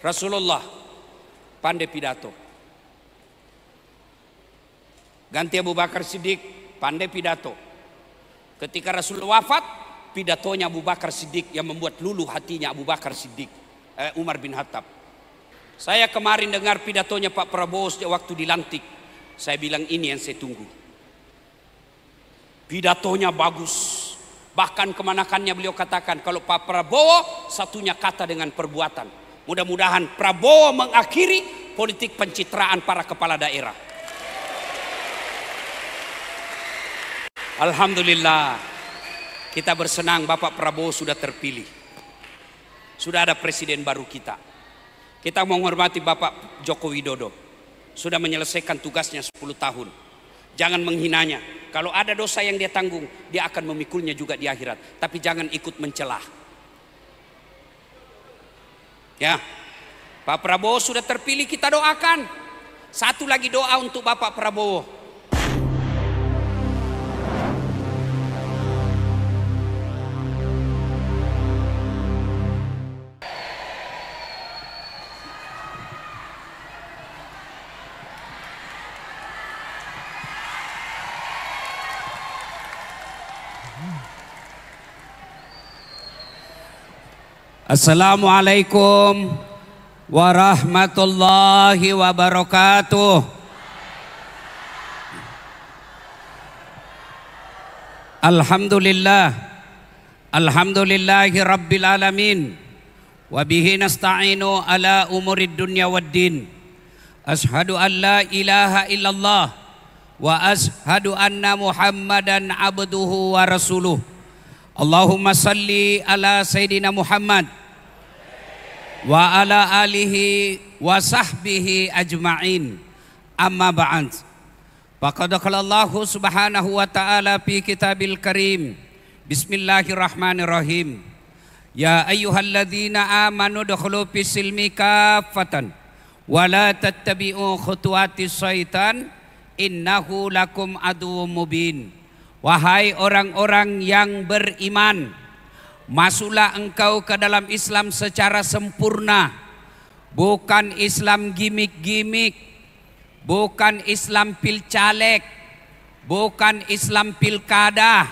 Rasulullah pandai pidato. Ganti Abu Bakar Siddiq pandai pidato. Ketika Rasulullah wafat, pidatonya Abu Bakar Siddiq yang membuat luluh hatinya Abu Bakar Siddiq, Umar bin Khattab. Saya kemarin dengar pidatonya Pak Prabowo sejak waktu dilantik. Saya bilang ini yang saya tunggu. Pidatonya bagus. Bahkan kemanakannya beliau katakan kalau Pak Prabowo satunya kata dengan perbuatan. Mudah-mudahan Prabowo mengakhiri politik pencitraan para kepala daerah. Alhamdulillah, kita bersenang Bapak Prabowo sudah terpilih. Sudah ada presiden baru kita. Kita menghormati Bapak Joko Widodo. Sudah menyelesaikan tugasnya 10 tahun. Jangan menghinanya. Kalau ada dosa yang dia tanggung, dia akan memikulnya juga di akhirat. Tapi jangan ikut mencelah. Ya, Pak Prabowo sudah terpilih, kita doakan. Satu lagi doa untuk Bapak Prabowo. Assalamualaikum warahmatullahi wabarakatuh. Alhamdulillah, alhamdulillahi rabbil alamin. Wabihi nasta'inu ala umurid dunya waddin. Ashhadu an la ilaha illallah wa ashhadu anna muhammadan abduhu wa rasuluh. Allahumma salli ala Sayyidina Muhammad wa ala alihi wa sahbihi ajma'in. Amma ba'd. Faqad qala Allah subhanahu wa ta'ala fi kitabil karim. Bismillahirrahmanirrahim. Ya ayyuhalladzina amanu dukhulu fis silmi kaffatan wa la tattabi'u khutuwatis syaitan innahu lakum aduwwum mubin. Wahai orang-orang yang beriman, masuklah engkau ke dalam Islam secara sempurna. Bukan Islam gimik-gimik, bukan Islam pilcaleg, bukan Islam pilkada.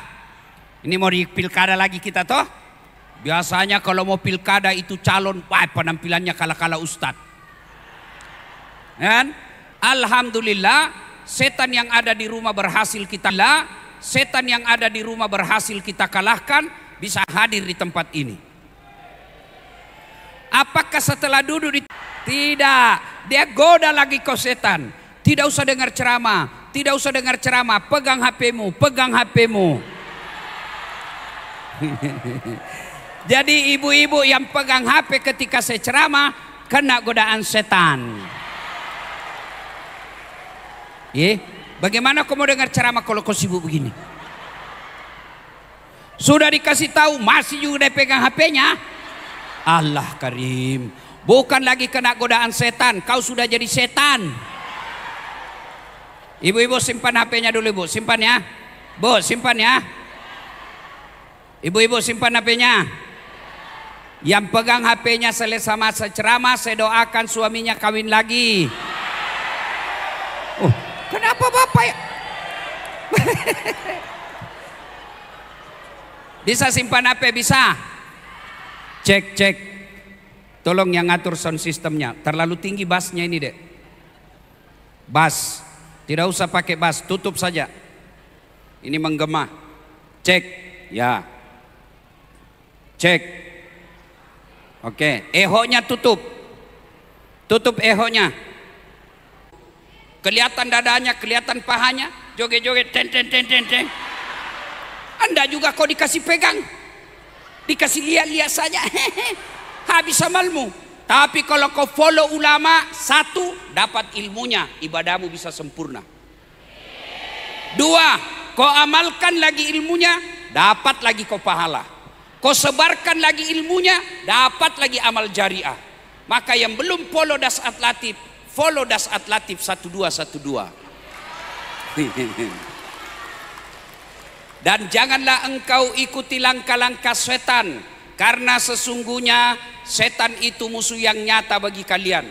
Ini mau di pilkada lagi kita toh? Biasanya kalau mau pilkada itu calon, wah penampilannya kalah-kalah ustad. Dan alhamdulillah setan yang ada di rumah berhasil kita setan yang ada di rumah berhasil kita kalahkan, bisa hadir di tempat ini. Apakah setelah duduk di... Tidak, dia goda lagi kau setan. Tidak usah dengar ceramah, tidak usah dengar ceramah. Pegang HP-mu, pegang HP-mu. Jadi ibu-ibu yang pegang HP ketika saya ceramah kena godaan setan. Bagaimana kau mau dengar ceramah kalau kau sibuk begini? Sudah dikasih tahu masih juga dia pegang HP-nya. Allah Karim, bukan lagi kena godaan setan, kau sudah jadi setan. Ibu-ibu simpan HP-nya dulu, Bu. Simpan ya. Bu, simpan ya. Ibu-ibu simpan HP-nya. Yang pegang HP-nya selesai masa ceramah, saya doakan suaminya kawin lagi. Kenapa Bapak ya? Bisa simpan HP? Bisa. Cek. Tolong yang ngatur sound systemnya. Terlalu tinggi bassnya ini dek. Bass. Tidak usah pakai bass, tutup saja. Ini menggema. Cek. Ya. Cek. Oke. Eho-nya tutup. Tutup eho-nya. Kelihatan dadanya, kelihatan pahanya, joget-joget, ten. Anda juga kau dikasih pegang, dikasih lihat-lihat saja, habis amalmu. Tapi kalau kau follow ulama, satu, dapat ilmunya, ibadahmu bisa sempurna. Dua, kau amalkan lagi ilmunya, dapat lagi kau pahala. Kau sebarkan lagi ilmunya, dapat lagi amal jariah. Maka yang belum follow Dasat Latif, follow Dasat Latif 1212. Dan janganlah engkau ikuti langkah-langkah setan karena sesungguhnya setan itu musuh yang nyata bagi kalian.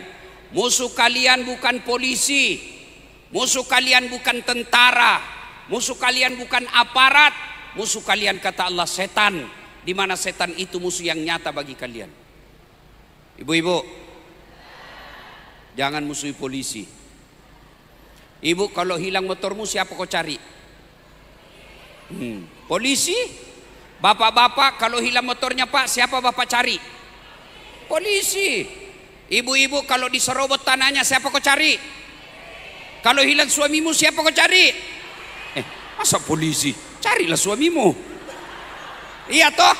Musuh kalian bukan polisi, musuh kalian bukan tentara, musuh kalian bukan aparat, musuh kalian kata Allah setan, di mana setan itu musuh yang nyata bagi kalian. Ibu-ibu, jangan musuhi polisi. Ibu, kalau hilang motormu siapa kau cari? Polisi. Bapak-bapak, kalau hilang motornya Pak, siapa bapak cari? Polisi. Ibu-ibu, kalau diserobot tanahnya siapa kau cari? Kalau hilang suamimu siapa kau cari? Masa polisi? Carilah suamimu. Iya toh?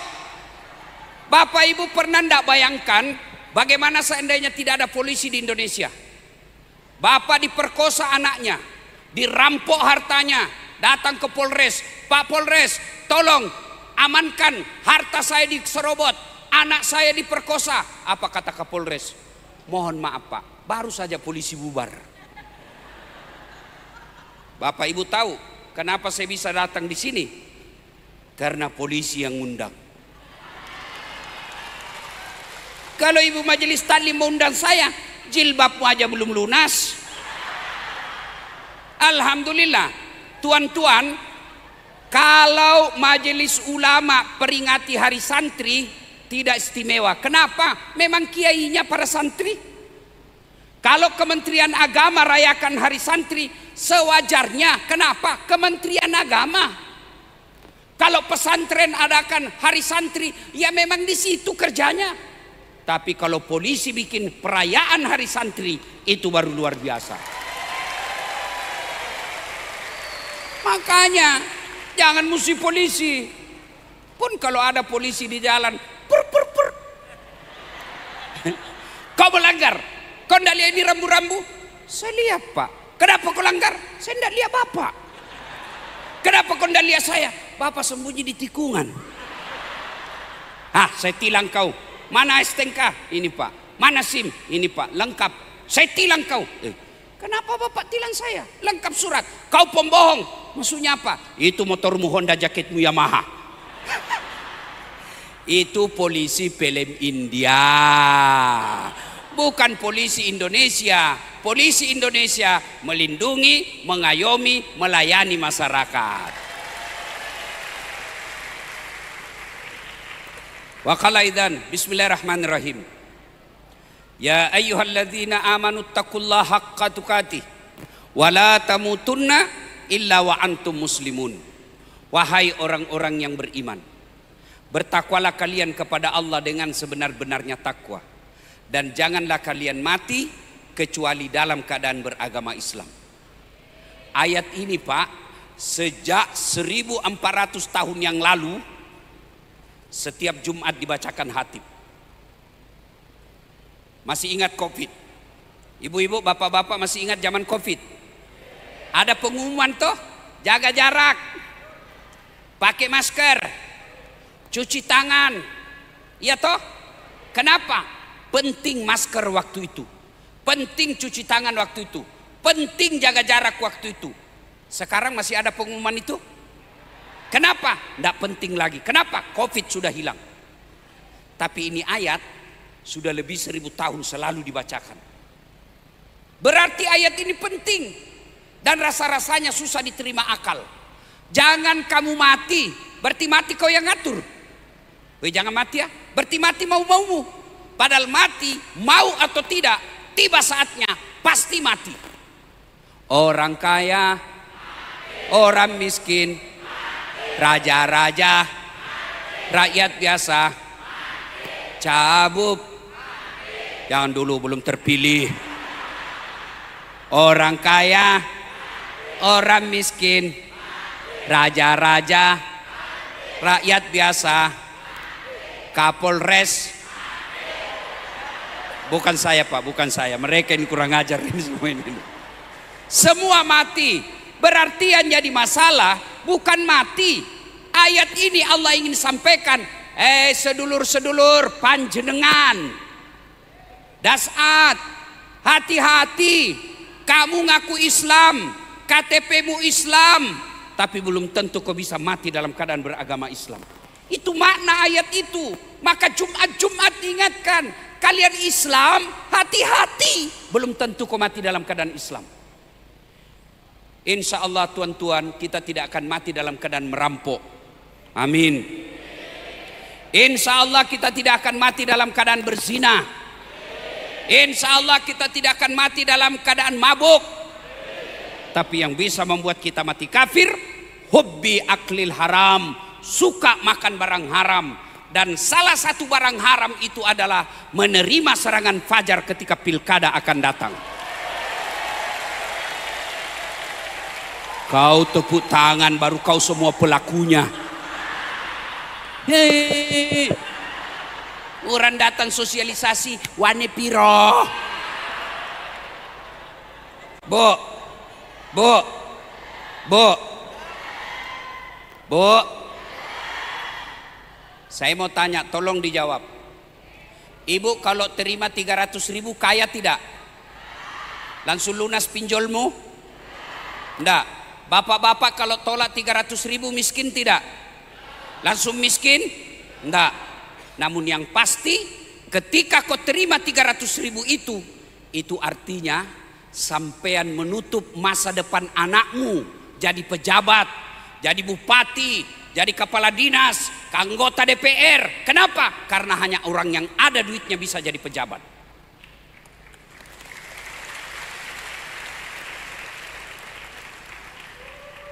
Bapak ibu pernah ndak bayangkan bagaimana seandainya tidak ada polisi di Indonesia? Bapak diperkosa anaknya, dirampok hartanya, datang ke Polres, Pak Polres, tolong amankan harta saya diserobot, anak saya diperkosa. Apa kata Kapolres? Mohon maaf Pak, baru saja polisi bubar. Bapak ibu tahu kenapa saya bisa datang di sini? Karena polisi yang undang. Kalau ibu majelis taklim mengundang saya, jilbabmu aja belum lunas. Alhamdulillah, tuan-tuan, kalau majelis ulama peringati hari santri tidak istimewa. Kenapa? Memang kiainya para santri. Kalau Kementerian Agama rayakan hari santri, sewajarnya. Kenapa? Kementerian Agama. Kalau pesantren adakan hari santri, ya memang di situ kerjanya. Tapi kalau polisi bikin perayaan hari santri, itu baru luar biasa. Makanya jangan musuh polisi. Pun kalau ada polisi di jalan, pur. Kau melanggar. Kau tidak lihat ini rambu-rambu? Saya lihat Pak. Kenapa kau langgar? Saya tidak lihat Bapak. Kenapa kau tidak lihat saya? Bapak sembunyi di tikungan. Saya tilang kau. Mana STNK? Ini Pak. Mana SIM? Ini Pak. Lengkap. Saya tilang kau. Kenapa Bapak tilang saya? Lengkap surat. Kau pembohong. Maksudnya apa? Itu motormu Honda, jaketmu Yamaha. Itu polisi film India. Bukan polisi Indonesia. Polisi Indonesia melindungi, mengayomi, melayani masyarakat. Wa qala idzan bismillahirrahmanirrahim. Ya ayyuhalladzina amanu taqullaha haqqa tuqatih wa la tamutunna illa wa antum muslimun. Wahai orang-orang yang beriman, bertakwalah kalian kepada Allah dengan sebenar-benarnya takwa, dan janganlah kalian mati kecuali dalam keadaan beragama Islam. Ayat ini Pak, sejak 1400 tahun yang lalu setiap Jumat dibacakan khatib. Masih ingat Covid? Ibu-ibu, bapak-bapak masih ingat zaman Covid? Ada pengumuman toh, jaga jarak, pakai masker, cuci tangan. Iya toh? Kenapa? Penting masker waktu itu, penting cuci tangan waktu itu, penting jaga jarak waktu itu. Sekarang masih ada pengumuman itu? Kenapa? Tidak penting lagi. Kenapa? Covid sudah hilang. Tapi ini ayat sudah lebih 1000 tahun selalu dibacakan. Berarti ayat ini penting dan rasa-rasanya susah diterima akal. Jangan kamu mati, berarti mati kau yang ngatur. Jangan mati ya, berarti mati mau-maumu. Padahal mati, mau atau tidak, tiba saatnya pasti mati. Orang kaya, orang miskin, raja-raja, rakyat biasa, cabut. Jangan dulu, belum terpilih. Orang kaya, orang miskin, raja-raja, rakyat biasa, Kapolres. Bukan saya Pak, bukan saya. Mereka ini kurang ajar ini semua ini. Semua mati. Berarti yang jadi masalah bukan mati. Ayat ini Allah ingin sampaikan, sedulur-sedulur panjenengan, dasat, hati-hati. Kamu ngaku Islam, KTP-mu Islam, tapi belum tentu kau bisa mati dalam keadaan beragama Islam. Itu makna ayat itu. Maka Jumat diingatkan, kalian Islam hati-hati, belum tentu kau mati dalam keadaan Islam. Insya Allah tuan-tuan, kita tidak akan mati dalam keadaan merampok. Amin. Insya Allah kita tidak akan mati dalam keadaan berzina. Insya Allah kita tidak akan mati dalam keadaan mabuk. Tapi yang bisa membuat kita mati kafir, hubbi aklil haram, suka makan barang haram. Dan salah satu barang haram itu adalah menerima serangan fajar ketika pilkada akan datang. Kau tepuk tangan baru kau semua pelakunya. Hei, orang datang sosialisasi wane piro. Bu, saya mau tanya, tolong dijawab. Ibu kalau terima 300.000 kaya tidak? Langsung lunas pinjolmu? Enggak. Bapak-bapak kalau tolak 300.000 miskin tidak? Langsung miskin? Enggak. Namun yang pasti ketika kau terima 300.000 itu artinya sampean menutup masa depan anakmu jadi pejabat, jadi bupati, jadi kepala dinas, anggota DPR. Kenapa? Karena hanya orang yang ada duitnya bisa jadi pejabat.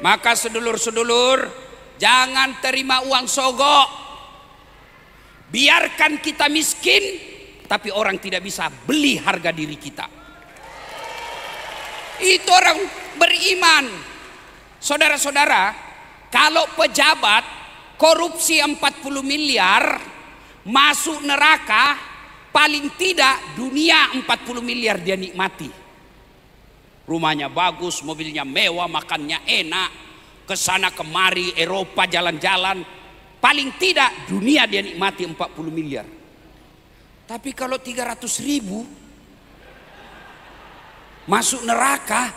Maka sedulur-sedulur, jangan terima uang sogok. Biarkan kita miskin, tapi orang tidak bisa beli harga diri kita. Itu orang beriman. Saudara-saudara, kalau pejabat korupsi 40 miliar masuk neraka, paling tidak dunia 40 miliar dia nikmati. Rumahnya bagus, mobilnya mewah, makannya enak, kesana kemari Eropa jalan-jalan, paling tidak dunia dia nikmati 40 miliar. Tapi kalau 300.000 masuk neraka,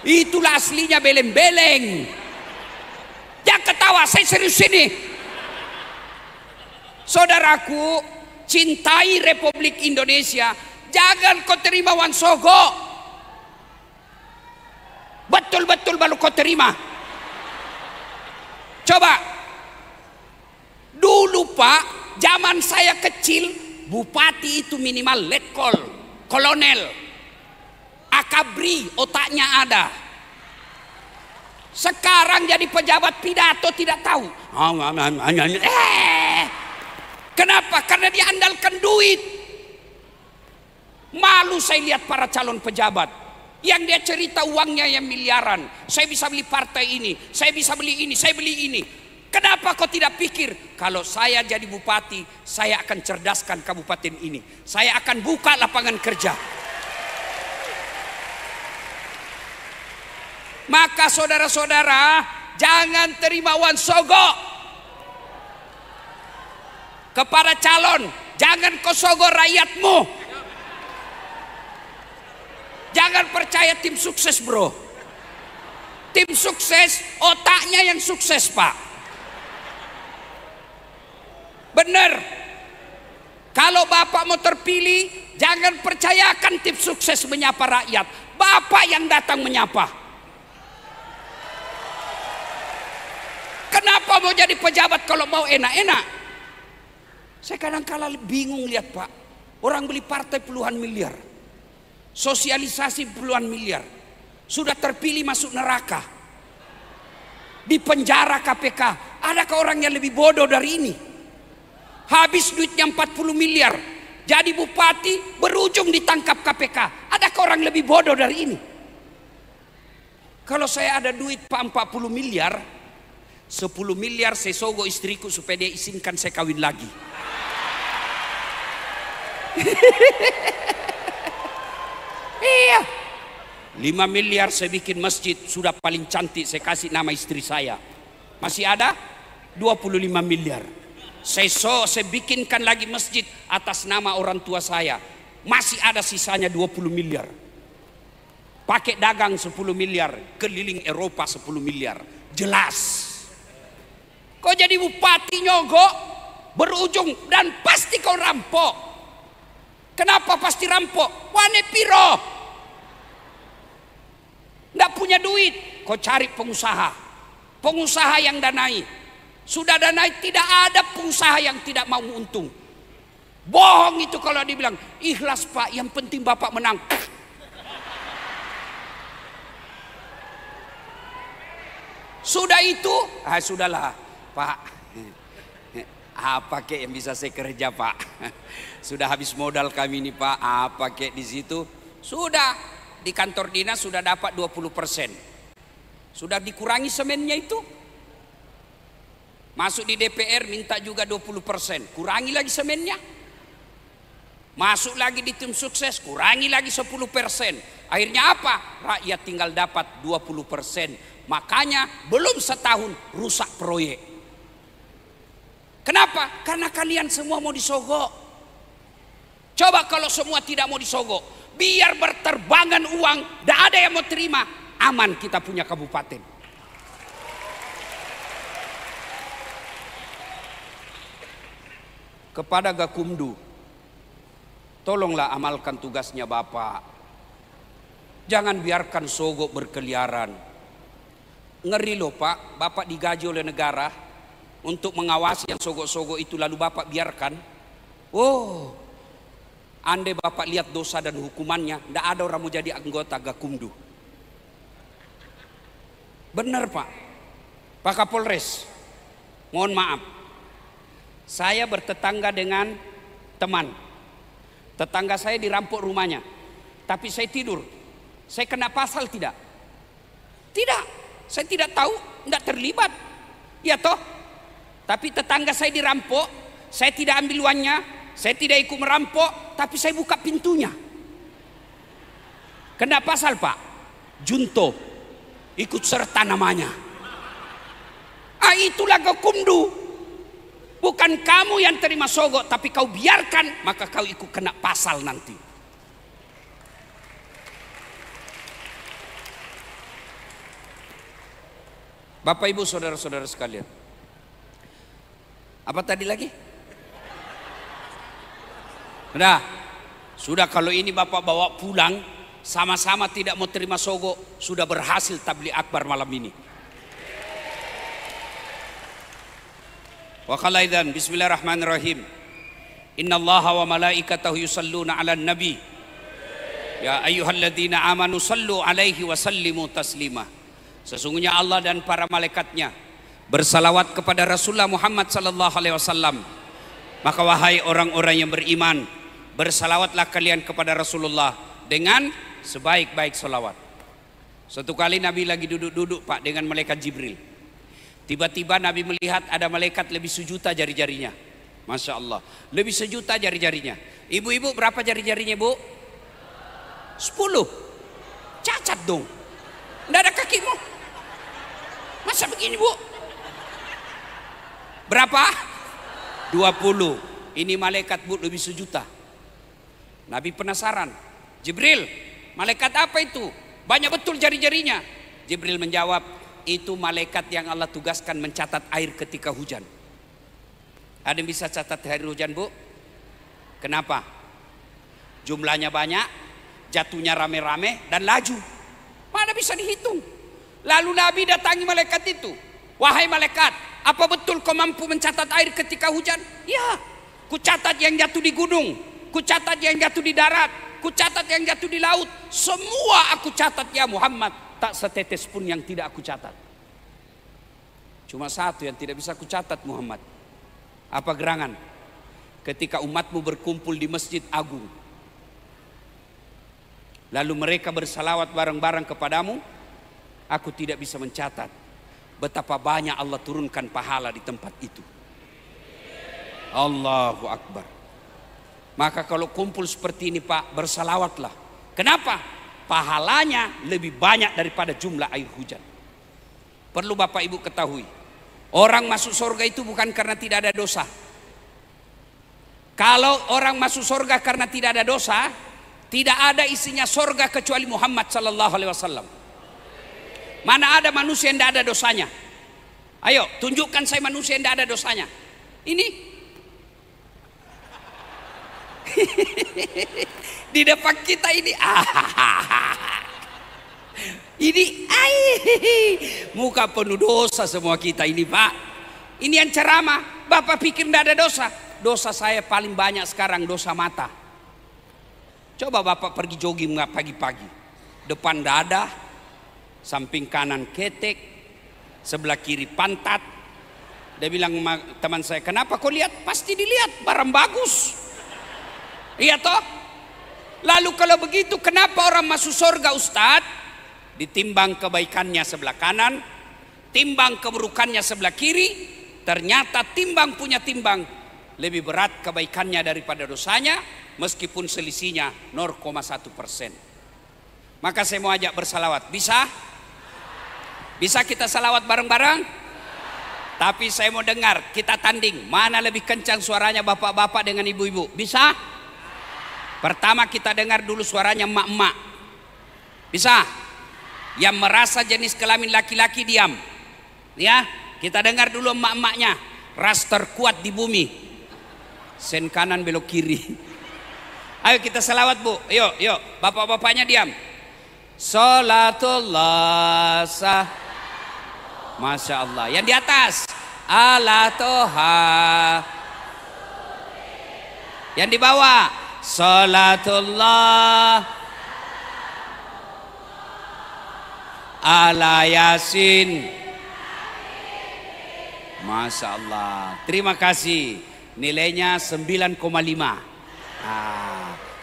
itulah aslinya beleng-beleng. Jangan ketawa, saya serius ini. Saudaraku, cintai Republik Indonesia. Jangan kau terima uang sogok. Betul-betul baru kau terima. Coba. Dulu Pak, zaman saya kecil, bupati itu minimal letkol, kolonel, akabri, otaknya ada. Sekarang jadi pejabat pidato tidak tahu. Kenapa? Karena dia andalkan duit. Malu saya lihat para calon pejabat yang dia cerita uangnya yang miliaran. Saya bisa beli partai ini, saya bisa beli ini, saya beli ini. Kenapa kau tidak pikir, kalau saya jadi bupati, saya akan cerdaskan kabupaten ini, saya akan buka lapangan kerja. Maka saudara-saudara, jangan terima uang sogok kepada calon. Jangan kau sogok rakyatmu. Jangan percaya tim sukses bro. Tim sukses otaknya yang sukses Pak. Bener. Kalau Bapak mau terpilih, jangan percayakan tim sukses menyapa rakyat. Bapak yang datang menyapa. Kenapa mau jadi pejabat kalau mau enak-enak? Saya kadang-kala bingung lihat Pak. Orang beli partai puluhan miliar, sosialisasi puluhan miliar, sudah terpilih masuk neraka, di penjara KPK. Adakah orang yang lebih bodoh dari ini? Habis duitnya 40 miliar, jadi bupati, berujung ditangkap KPK. Adakah orang lebih bodoh dari ini? Kalau saya ada duit Pak 40 miliar, 10 miliar saya sogok istriku supaya dia izinkan saya kawin lagi. Iya. 5 miliar saya bikin masjid, sudah paling cantik, saya kasih nama istri saya. Masih ada 25 miliar. Saya bikinkan lagi masjid atas nama orang tua saya. Masih ada sisanya 20 miliar. Pakai dagang 10 miliar, keliling Eropa 10 miliar. Jelas. Kok jadi bupati nyogok? berujung dan pasti kau rampok. Kenapa pasti rampok? Wane piro? Nggak punya duit, kau cari pengusaha. Pengusaha yang danai. Sudah danai, tidak ada pengusaha yang tidak mau untung. Bohong itu kalau dibilang ikhlas Pak, yang penting Bapak menang. Sudah itu, sudahlah Pak. Apa kek yang bisa saya kerja Pak? Sudah habis modal kami ini Pak. Apa kek di situ? Sudah di kantor dinas sudah dapat 20%. Sudah dikurangi semennya itu. Masuk di DPR minta juga 20%. Kurangi lagi semennya. Masuk lagi di tim sukses, kurangi lagi 10%. Akhirnya apa? Rakyat tinggal dapat 20%. Makanya belum setahun rusak proyek. Kenapa? Karena kalian semua mau disogok. Coba kalau semua tidak mau disogok, biar berterbangan uang, tidak ada yang mau terima, aman kita punya kabupaten. Kepada Gakumdu, tolonglah amalkan tugasnya Bapak. Jangan biarkan sogok berkeliaran. Ngeri loh Pak, Bapak digaji oleh negara untuk mengawasi yang sogok-sogok itu, lalu Bapak biarkan. Oh, andai Bapak lihat dosa dan hukumannya, tidak ada orang mau jadi anggota Gakumdu. Benar Pak. Pak Kapolres, mohon maaf, saya bertetangga dengan teman. Tetangga saya dirampok rumahnya, tapi saya tidur. Saya kena pasal tidak? Tidak, saya tidak tahu, tidak terlibat. Ya toh? Tapi tetangga saya dirampok, saya tidak ambil uangnya, saya tidak ikut merampok, tapi saya buka pintunya. Kena pasal Pak, junto, ikut serta namanya. Itulah Gakumdu. Bukan kamu yang terima sogok, tapi kau biarkan, maka kau ikut kena pasal nanti. Bapak Ibu saudara-saudara sekalian, apa tadi lagi? Nah, sudah kalau ini Bapak bawa pulang, sama-sama tidak mau terima sogok, sudah berhasil tabligh akbar malam ini. Wa qala idzan bismillahirrahmanirrahim. Innallaha wa malaikatahu yusalluna 'alan nabi. Ya ayyuhalladzina amanu sallu 'alaihi wa sallimu taslima. Sesungguhnya Allah dan para malaikatnya bersalawat kepada Rasulullah Muhammad sallallahu alaihi wasallam. Maka wahai orang-orang yang beriman, bersalawatlah kalian kepada Rasulullah dengan sebaik-baik salawat. Suatu kali Nabi lagi duduk-duduk Pak dengan malaikat Jibril. Tiba-tiba Nabi melihat ada malaikat lebih sejuta jari-jarinya. Masya Allah, lebih sejuta jari-jarinya. Ibu-ibu berapa jari-jarinya Bu? 10. Cacat dong. Tidak ada kakimu. Masa begini Bu? Berapa? 20. Ini malaikat Bu lebih sejuta. Nabi penasaran. Jibril, malaikat apa itu? Banyak betul jari-jarinya. Jibril menjawab, itu malaikat yang Allah tugaskan mencatat air ketika hujan. Ada yang bisa catat air hujan Bu? Kenapa? Jumlahnya banyak, jatuhnya rame-rame dan laju. Mana bisa dihitung? Lalu Nabi datangi malaikat itu. Wahai malaikat, apa betul kau mampu mencatat air ketika hujan? Ya, ku catat yang jatuh di gunung, ku catat yang jatuh di darat, ku catat yang jatuh di laut. Semua aku catat ya Muhammad. Tak setetes pun yang tidak aku catat. Cuma satu yang tidak bisa aku catat Muhammad. Apa gerangan? Ketika umatmu berkumpul di Masjid Agung, lalu mereka bersalawat bareng-bareng kepadamu, aku tidak bisa mencatat betapa banyak Allah turunkan pahala di tempat itu. Allahu Akbar. Maka kalau kumpul seperti ini Pak, bersalawatlah. Kenapa? Pahalanya lebih banyak daripada jumlah air hujan. Perlu Bapak Ibu ketahui, orang masuk surga itu bukan karena tidak ada dosa. Kalau orang masuk surga karena tidak ada dosa, tidak ada isinya surga kecuali Muhammad sallallahu alaihi wasallam. Mana ada manusia yang tidak ada dosanya? Ayo tunjukkan saya manusia yang tidak ada dosanya. Ini Di depan kita ini ini muka penuh dosa semua kita ini Pak. Ini yang ceramah, Bapak pikir tidak ada dosa? Dosa saya paling banyak sekarang dosa mata. Coba Bapak pergi jogging pagi-pagi, depan dada, samping kanan ketek, sebelah kiri pantat. Dia bilang teman saya, kenapa kau lihat? Pasti dilihat, barang bagus. Iya toh? Lalu kalau begitu kenapa orang masuk surga Ustadz? Ditimbang kebaikannya sebelah kanan, timbang keburukannya sebelah kiri, ternyata timbang punya timbang lebih berat kebaikannya daripada dosanya, meskipun selisihnya 0,1%. Maka saya mau ajak bersalawat. Bisa? Bisa kita salawat bareng-bareng? Tapi saya mau dengar, kita tanding mana lebih kencang suaranya bapak-bapak dengan ibu-ibu. Bisa? Pertama kita dengar dulu suaranya emak-emak. Bisa? Yang merasa jenis kelamin laki-laki diam. Ya, kita dengar dulu emak-emaknya. Ras terkuat di bumi. Sen kanan belok kiri. Ayo kita salawat Bu. Yuk, bapak-bapaknya diam. Salatullah Masya Allah. Yang di atas ala toha. Yang di bawah salatullah ala yasin. Masya Allah. Terima kasih. Nilainya 9,5.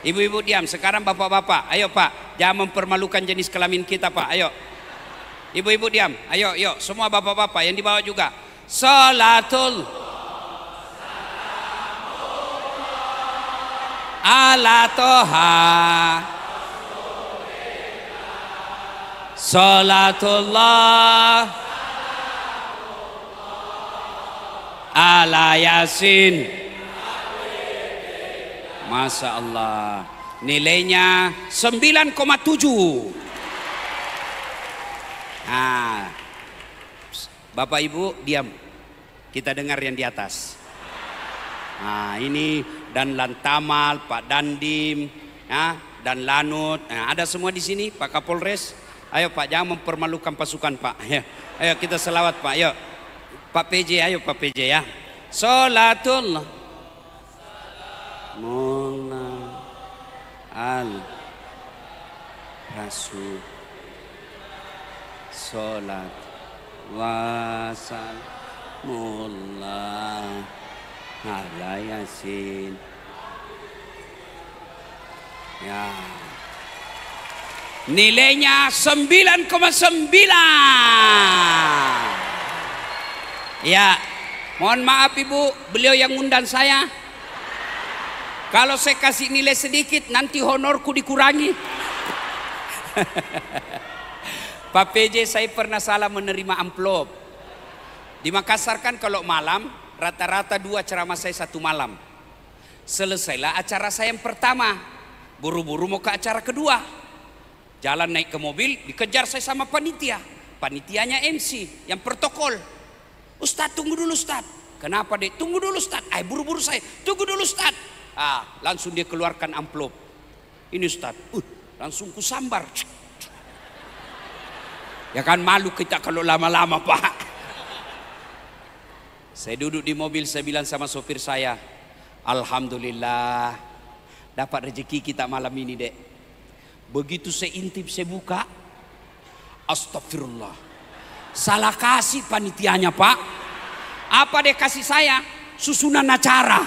Ibu-ibu diam. Sekarang bapak-bapak. Ayo Pak, jangan mempermalukan jenis kelamin kita Pak. Ayo. Ibu-ibu diam. Ayo, yuk. Semua bapak-bapak yang di bawah juga. Salatul ala toha. Salatullah ala yasin. Masya Allah. Nilainya 9,7. Bapak Ibu diam. Kita dengar yang di atas. Ini dan Lantamal, Pak Dandim, dan Lanut. Ada semua di sini, Pak Kapolres. Ayo Pak, jangan mempermalukan pasukan Pak. Ayo kita selawat Pak. Ayo Pak PJ, ayo Pak PJ ya. Salatullah Mola al Rasul. Salat wasalamullah ala yasin. Ya. Nilainya 9,9. Ya, mohon maaf Ibu, beliau yang undang saya. Kalau saya kasih nilai sedikit, nanti honorku dikurangi. Pak PJ, saya pernah salah menerima amplop. Di Makassar kan kalau malam, rata-rata 2 ceramah saya 1 malam. Selesailah acara saya yang pertama, buru-buru mau ke acara kedua. Jalan naik ke mobil, dikejar saya sama panitia. Panitianya MC, yang protokol. Ustadz tunggu dulu Ustadz. Kenapa dek? Tunggu dulu Ustadz. Buru-buru saya. Tunggu dulu Ustadz. Langsung dia keluarkan amplop. Ini Ustadz. Langsung kusambar. Ya kan malu kita kalau lama-lama Pak. Saya duduk di mobil, saya bilang sama sopir saya, alhamdulillah dapat rezeki kita malam ini dek. Begitu saya intip, saya buka, astagfirullah, salah kasih panitianya Pak. Apa dia kasih saya? Susunan acara.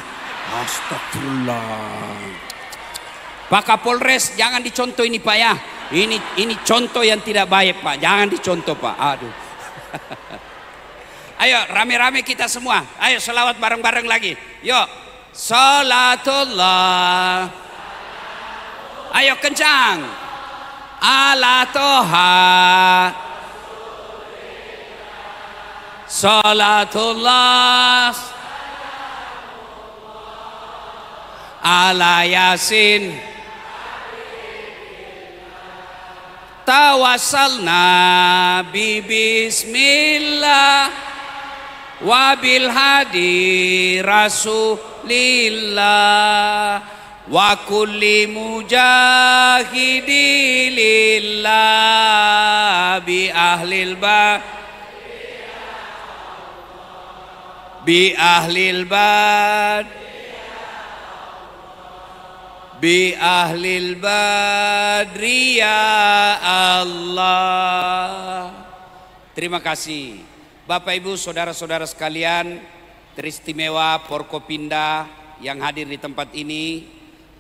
Astagfirullah. Pak Kapolres, jangan dicontoh ini Pak ya. Ini contoh yang tidak baik Pak. Jangan dicontoh Pak. Aduh. Ayo rame-rame kita semua. Ayo selawat bareng-bareng lagi. Yuk. Salatullah. Ayo kencang. Ala toha. Salatullah ala yasin. Tawassalna bi bismillah wa bil hadi rasulillah wa kulli mujahidi lillah bi ahlil bad bi ahlil bad bi ahlil badri ya Allah. Terima kasih Bapak Ibu saudara-saudara sekalian teristimewa Forkopimda yang hadir di tempat ini,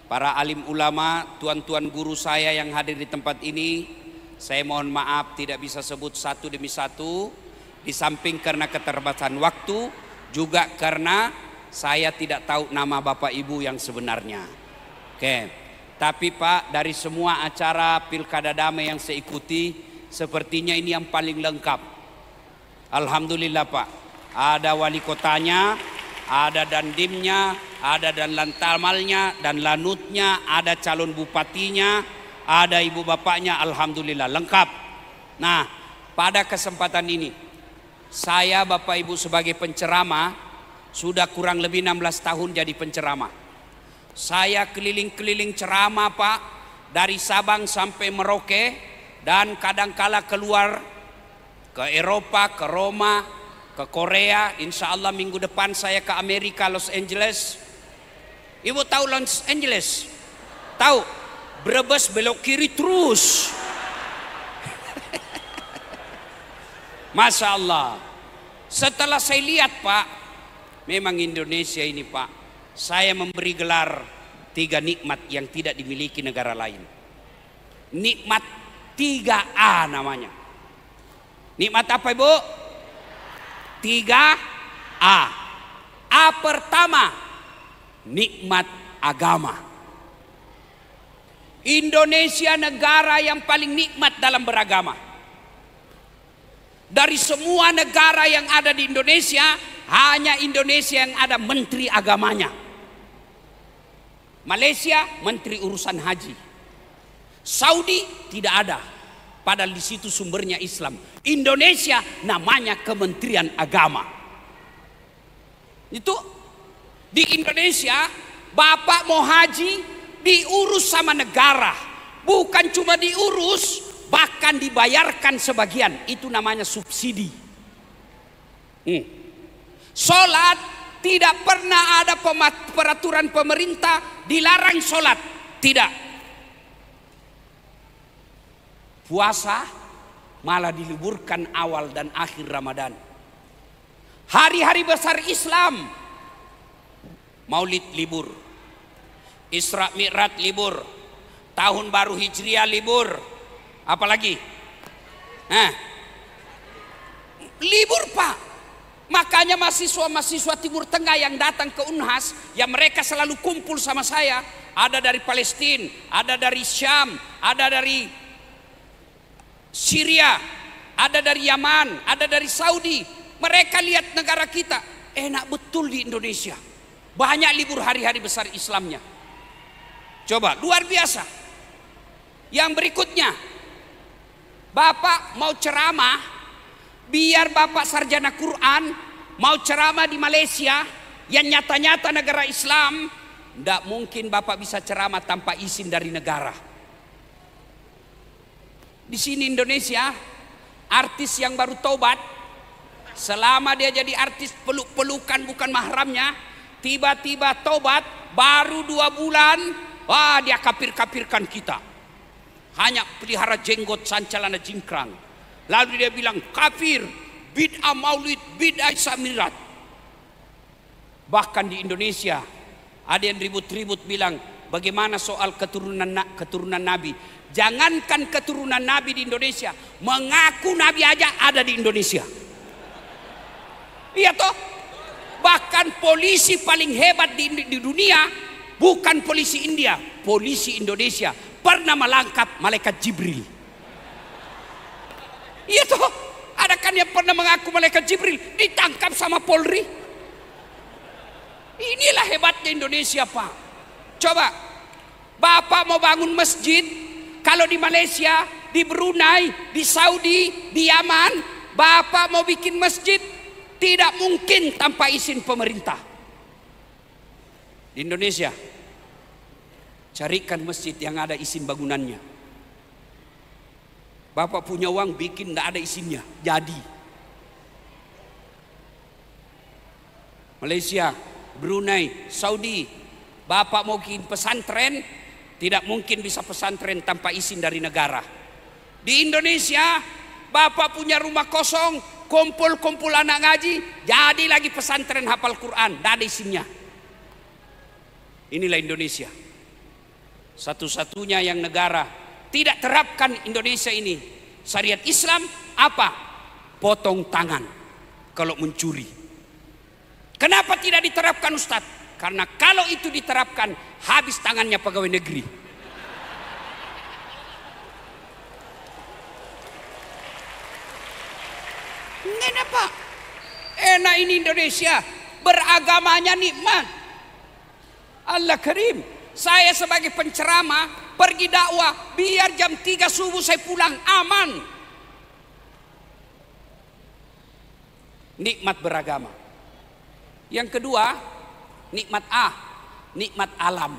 para alim ulama, tuan-tuan guru saya yang hadir di tempat ini. Saya mohon maaf tidak bisa sebut satu demi satu, di samping karena keterbatasan waktu, juga karena saya tidak tahu nama Bapak Ibu yang sebenarnya. Oke, tapi Pak, dari semua acara Pilkada Damai yang saya ikuti, sepertinya ini yang paling lengkap. Alhamdulillah Pak, ada wali kotanya, ada dandimnya, ada dan lantamalnya dan lanutnya, ada calon bupatinya, ada ibu bapaknya, alhamdulillah lengkap. Nah, pada kesempatan ini saya Bapak Ibu sebagai penceramah sudah kurang lebih 16 tahun jadi penceramah. Saya keliling-keliling ceramah Pak, dari Sabang sampai Merauke, dan kadangkala keluar ke Eropa, ke Roma, ke Korea. Insya Allah minggu depan saya ke Amerika, Los Angeles. Ibu tahu Los Angeles? Tahu? Brebes belok kiri terus. Masya Allah. Setelah saya lihat Pak, memang Indonesia ini Pak, saya memberi gelar 3 nikmat yang tidak dimiliki negara lain. Nikmat 3A namanya. Nikmat apa Ibu? 3A. A pertama, nikmat agama. Indonesia negara yang paling nikmat dalam beragama. Dari semua negara yang ada di Indonesia, hanya Indonesia yang ada menteri agamanya. Malaysia menteri urusan haji. Saudi tidak ada, padahal di situ sumbernya Islam. Indonesia namanya Kementerian Agama. Itu di Indonesia, Bapak mau haji diurus sama negara, bukan cuma diurus, bahkan dibayarkan sebagian. Itu namanya subsidi. Sholat tidak pernah ada peraturan pemerintah dilarang sholat, tidak. Puasa malah diliburkan awal dan akhir Ramadan. Hari-hari besar Islam, Maulid libur, Isra Mi'raj libur, Tahun Baru Hijriah libur, apalagi? Libur Pak. Makanya mahasiswa-mahasiswa Timur Tengah yang datang ke Unhas, yang mereka selalu kumpul sama saya, ada dari Palestina, ada dari Syam, ada dari Syria, ada dari Yaman, ada dari Saudi. Mereka lihat negara kita enak betul di Indonesia, banyak libur hari-hari besar Islamnya. Coba, luar biasa. Yang berikutnya, Bapak mau ceramah, biar Bapak sarjana Quran, mau ceramah di Malaysia yang nyata-nyata negara Islam, tidak mungkin Bapak bisa ceramah tanpa izin dari negara. Di sini Indonesia, artis yang baru taubat, selama dia jadi artis peluk-pelukan bukan mahramnya, tiba-tiba taubat, baru 2 bulan, wah dia kafir-kafirkan kita. Hanya pelihara jenggot sancalana jingkrang. Lalu dia bilang kafir, bid'ah maulid, bid'ah Isra Mi'raj. Bahkan di Indonesia ada yang ribut-ribut bilang, bagaimana soal keturunan Nabi? Jangankan keturunan Nabi di Indonesia, mengaku Nabi aja ada di Indonesia. Iya toh? Bahkan polisi paling hebat di dunia bukan polisi India, polisi Indonesia pernah melangkap malaikat Jibril. Iya toh? Ada kan yang pernah mengaku malaikat Jibril ditangkap sama Polri? Inilah hebatnya Indonesia Pak. Coba, Bapak mau bangun masjid, kalau di Malaysia, di Brunei, di Saudi, di Yaman, Bapak mau bikin masjid, tidak mungkin tanpa izin pemerintah. Di Indonesia, Carikan masjid yang ada izin bangunannya. Bapak punya uang bikin tidak ada izinnya, jadi. Malaysia, Brunei, Saudi, Bapak mau bikin pesantren, tidak mungkin bisa pesantren tanpa izin dari negara. Di Indonesia, Bapak punya rumah kosong, kumpul-kumpul anak ngaji, jadi lagi pesantren hafal Quran, tidak ada izinnya. Inilah Indonesia. Satu-satunya yang negara tidak terapkan Indonesia ini syariat Islam apa? Potong tangan kalau mencuri. Kenapa tidak diterapkan Ustadz? Karena kalau itu diterapkan habis tangannya pegawai negeri. Kenapa? Enak ini Indonesia, beragamanya nikmat. Allah Karim. Saya sebagai penceramah pergi dakwah, biar jam 3 subuh saya pulang aman. Nikmat beragama. Yang kedua, nikmat nikmat alam.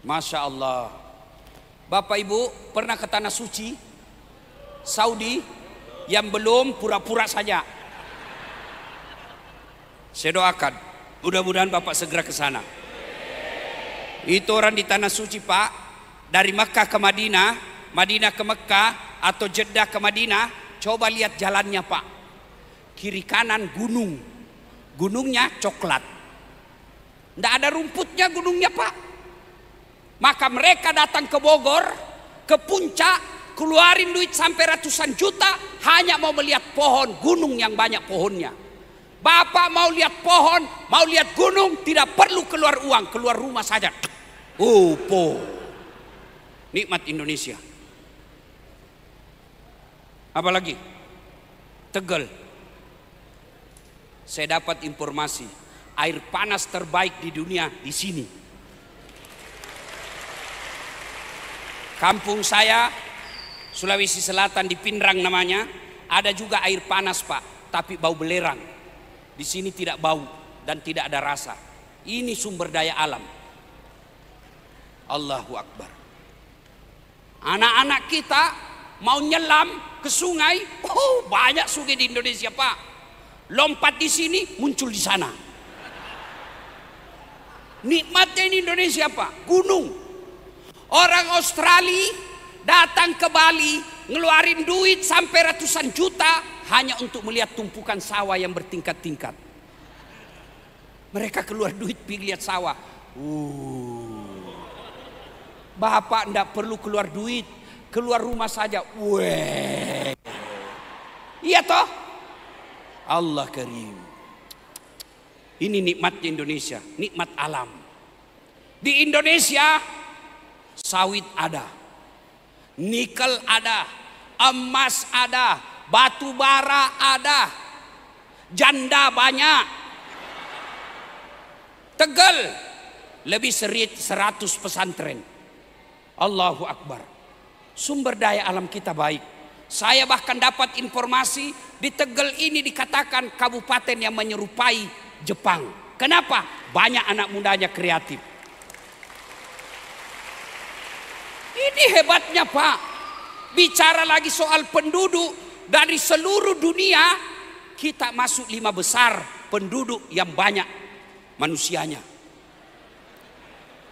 Masya Allah. Bapak Ibu pernah ke tanah suci Saudi? Yang belum pura-pura saja. Saya doakan, mudah-mudahan Bapak segera ke sana. Itu orang di tanah suci Pak, dari Mekah ke Madinah, Madinah ke Mekah, atau Jeddah ke Madinah. Coba lihat jalannya Pak, kiri kanan gunung, gunungnya coklat, tidak ada rumputnya gunungnya Pak. Maka mereka datang ke Bogor, ke puncak, keluarin duit sampai ratusan juta, hanya mau melihat pohon gunung yang banyak pohonnya. Bapak mau lihat pohon, mau lihat gunung, tidak perlu keluar uang, keluar rumah saja. Nikmat Indonesia. Apalagi Tegal. Saya dapat informasi air panas terbaik di dunia di sini. Kampung saya Sulawesi Selatan di Pinrang namanya, ada juga air panas Pak, tapi bau belerang. Di sini tidak bau dan tidak ada rasa. Ini sumber daya alam. Allahu Akbar. Anak-anak kita mau nyelam ke sungai, banyak sungai di Indonesia Pak. Lompat di sini, muncul di sana. Nikmatnya ini Indonesia Pak, gunung. Orang Australia datang ke Bali, ngeluarin duit sampai ratusan juta hanya untuk melihat tumpukan sawah yang bertingkat-tingkat. Mereka keluar duit pergi lihat sawah. Bapak ndak perlu keluar duit, keluar rumah saja. Iya toh? Allah Karim. Ini nikmatnya Indonesia, nikmat alam. Di Indonesia sawit ada, nikel ada, emas ada, batu bara ada, janda banyak. Tegal lebih 100 pesantren. Allahu Akbar. Sumber daya alam kita baik. Saya bahkan dapat informasi di Tegal ini dikatakan kabupaten yang menyerupai Jepang. Kenapa? Banyak anak mudanya kreatif. Ini hebatnya Pak. Bicara lagi soal penduduk, dari seluruh dunia kita masuk 5 besar penduduk yang banyak manusianya.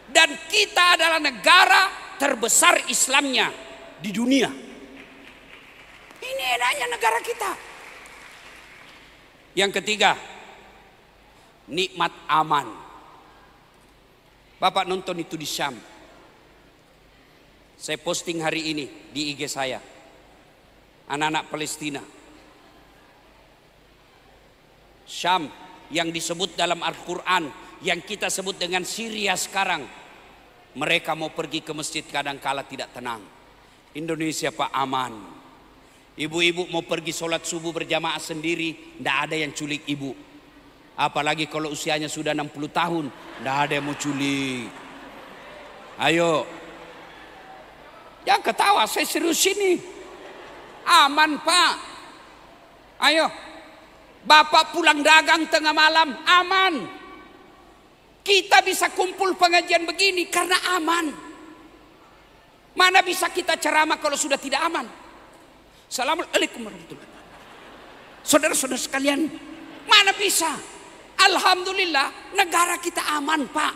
Dan kita adalah negara terbesar Islamnya di dunia. Ini enaknya negara kita. Yang ketiga, nikmat aman. Bapak nonton itu di Syam. Saya posting hari ini di IG saya. Anak-anak Palestina. Syam yang disebut dalam Al-Quran, yang kita sebut dengan Syria sekarang. Mereka mau pergi ke masjid kadang-kala tidak tenang. Indonesia Pak aman. Ibu-ibu mau pergi sholat subuh berjamaah sendiri, tidak ada yang culik ibu. Apalagi kalau usianya sudah 60 tahun, tidak ada yang mau culik. Ayo. Jangan ketawa, saya serius ini. Aman Pak. Ayo. Bapak pulang dagang tengah malam, aman. Kita bisa kumpul pengajian begini karena aman. Mana bisa kita ceramah kalau sudah tidak aman? Assalamualaikum warahmatullahi wabarakatuh. Saudara-saudara sekalian, mana bisa? Alhamdulillah negara kita aman, Pak.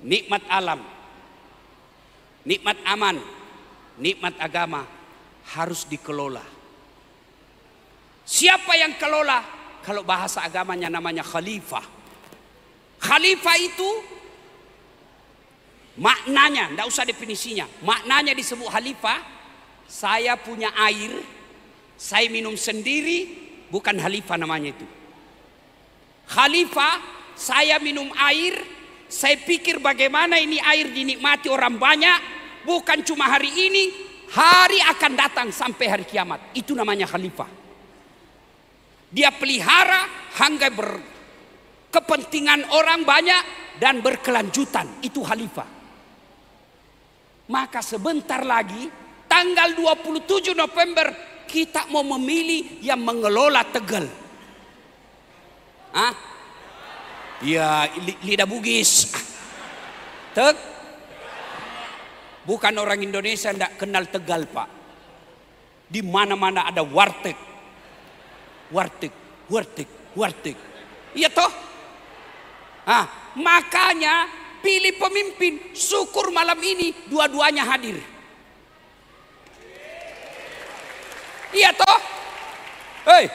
Nikmat alam, nikmat aman, nikmat agama harus dikelola. Siapa yang kelola? Kalau bahasa agamanya namanya khalifah. Khalifah itu maknanya, tidak usah definisinya. Maknanya disebut khalifah, saya punya air, saya minum sendiri, bukan khalifah namanya itu. Khalifah, saya minum air, saya pikir bagaimana ini air dinikmati orang banyak, bukan cuma hari ini, hari akan datang sampai hari kiamat. Itu namanya khalifah. Dia pelihara hingga berkepentingan orang banyak dan berkelanjutan. Itu khalifah. Maka sebentar lagi tanggal 27 November kita mau memilih yang mengelola Tegal. Hah? Ya, lidah Bugis. Bukan orang Indonesia tidak kenal Tegal, Pak. Di mana-mana ada warteg. Warteg. Iya toh? Makanya pilih pemimpin. Syukur malam ini dua-duanya hadir. Iya toh? Hei,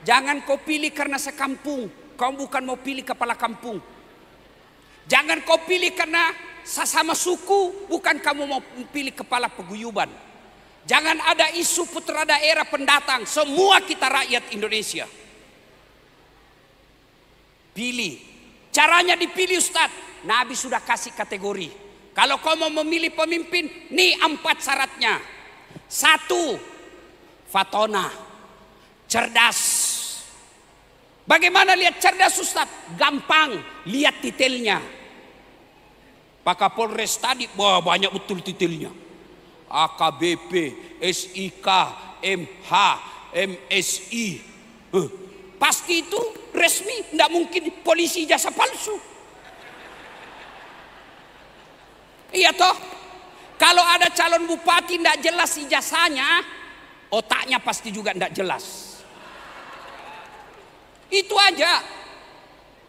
jangan kau pilih karena sekampung. Kau bukan mau pilih kepala kampung. Jangan kau pilih karena sesama suku. Bukan kamu mau pilih kepala paguyuban. Jangan ada isu putra daerah pendatang. Semua kita rakyat Indonesia. Pilih. Caranya dipilih, Ustadz. Nabi sudah kasih kategori. Kalau kau mau memilih pemimpin, nih 4 syaratnya. 1, fatona, cerdas. Bagaimana lihat cerdas, Ustadz? Gampang, lihat detailnya. Pak Kapolres tadi, wah banyak betul detailnya. AKBP, SIK, MH, MSI. Pasti itu resmi, tidak mungkin polisi jasa palsu. Iya toh? Kalau ada calon bupati tidak jelas ijazahnya, otaknya pasti juga tidak jelas. Itu aja.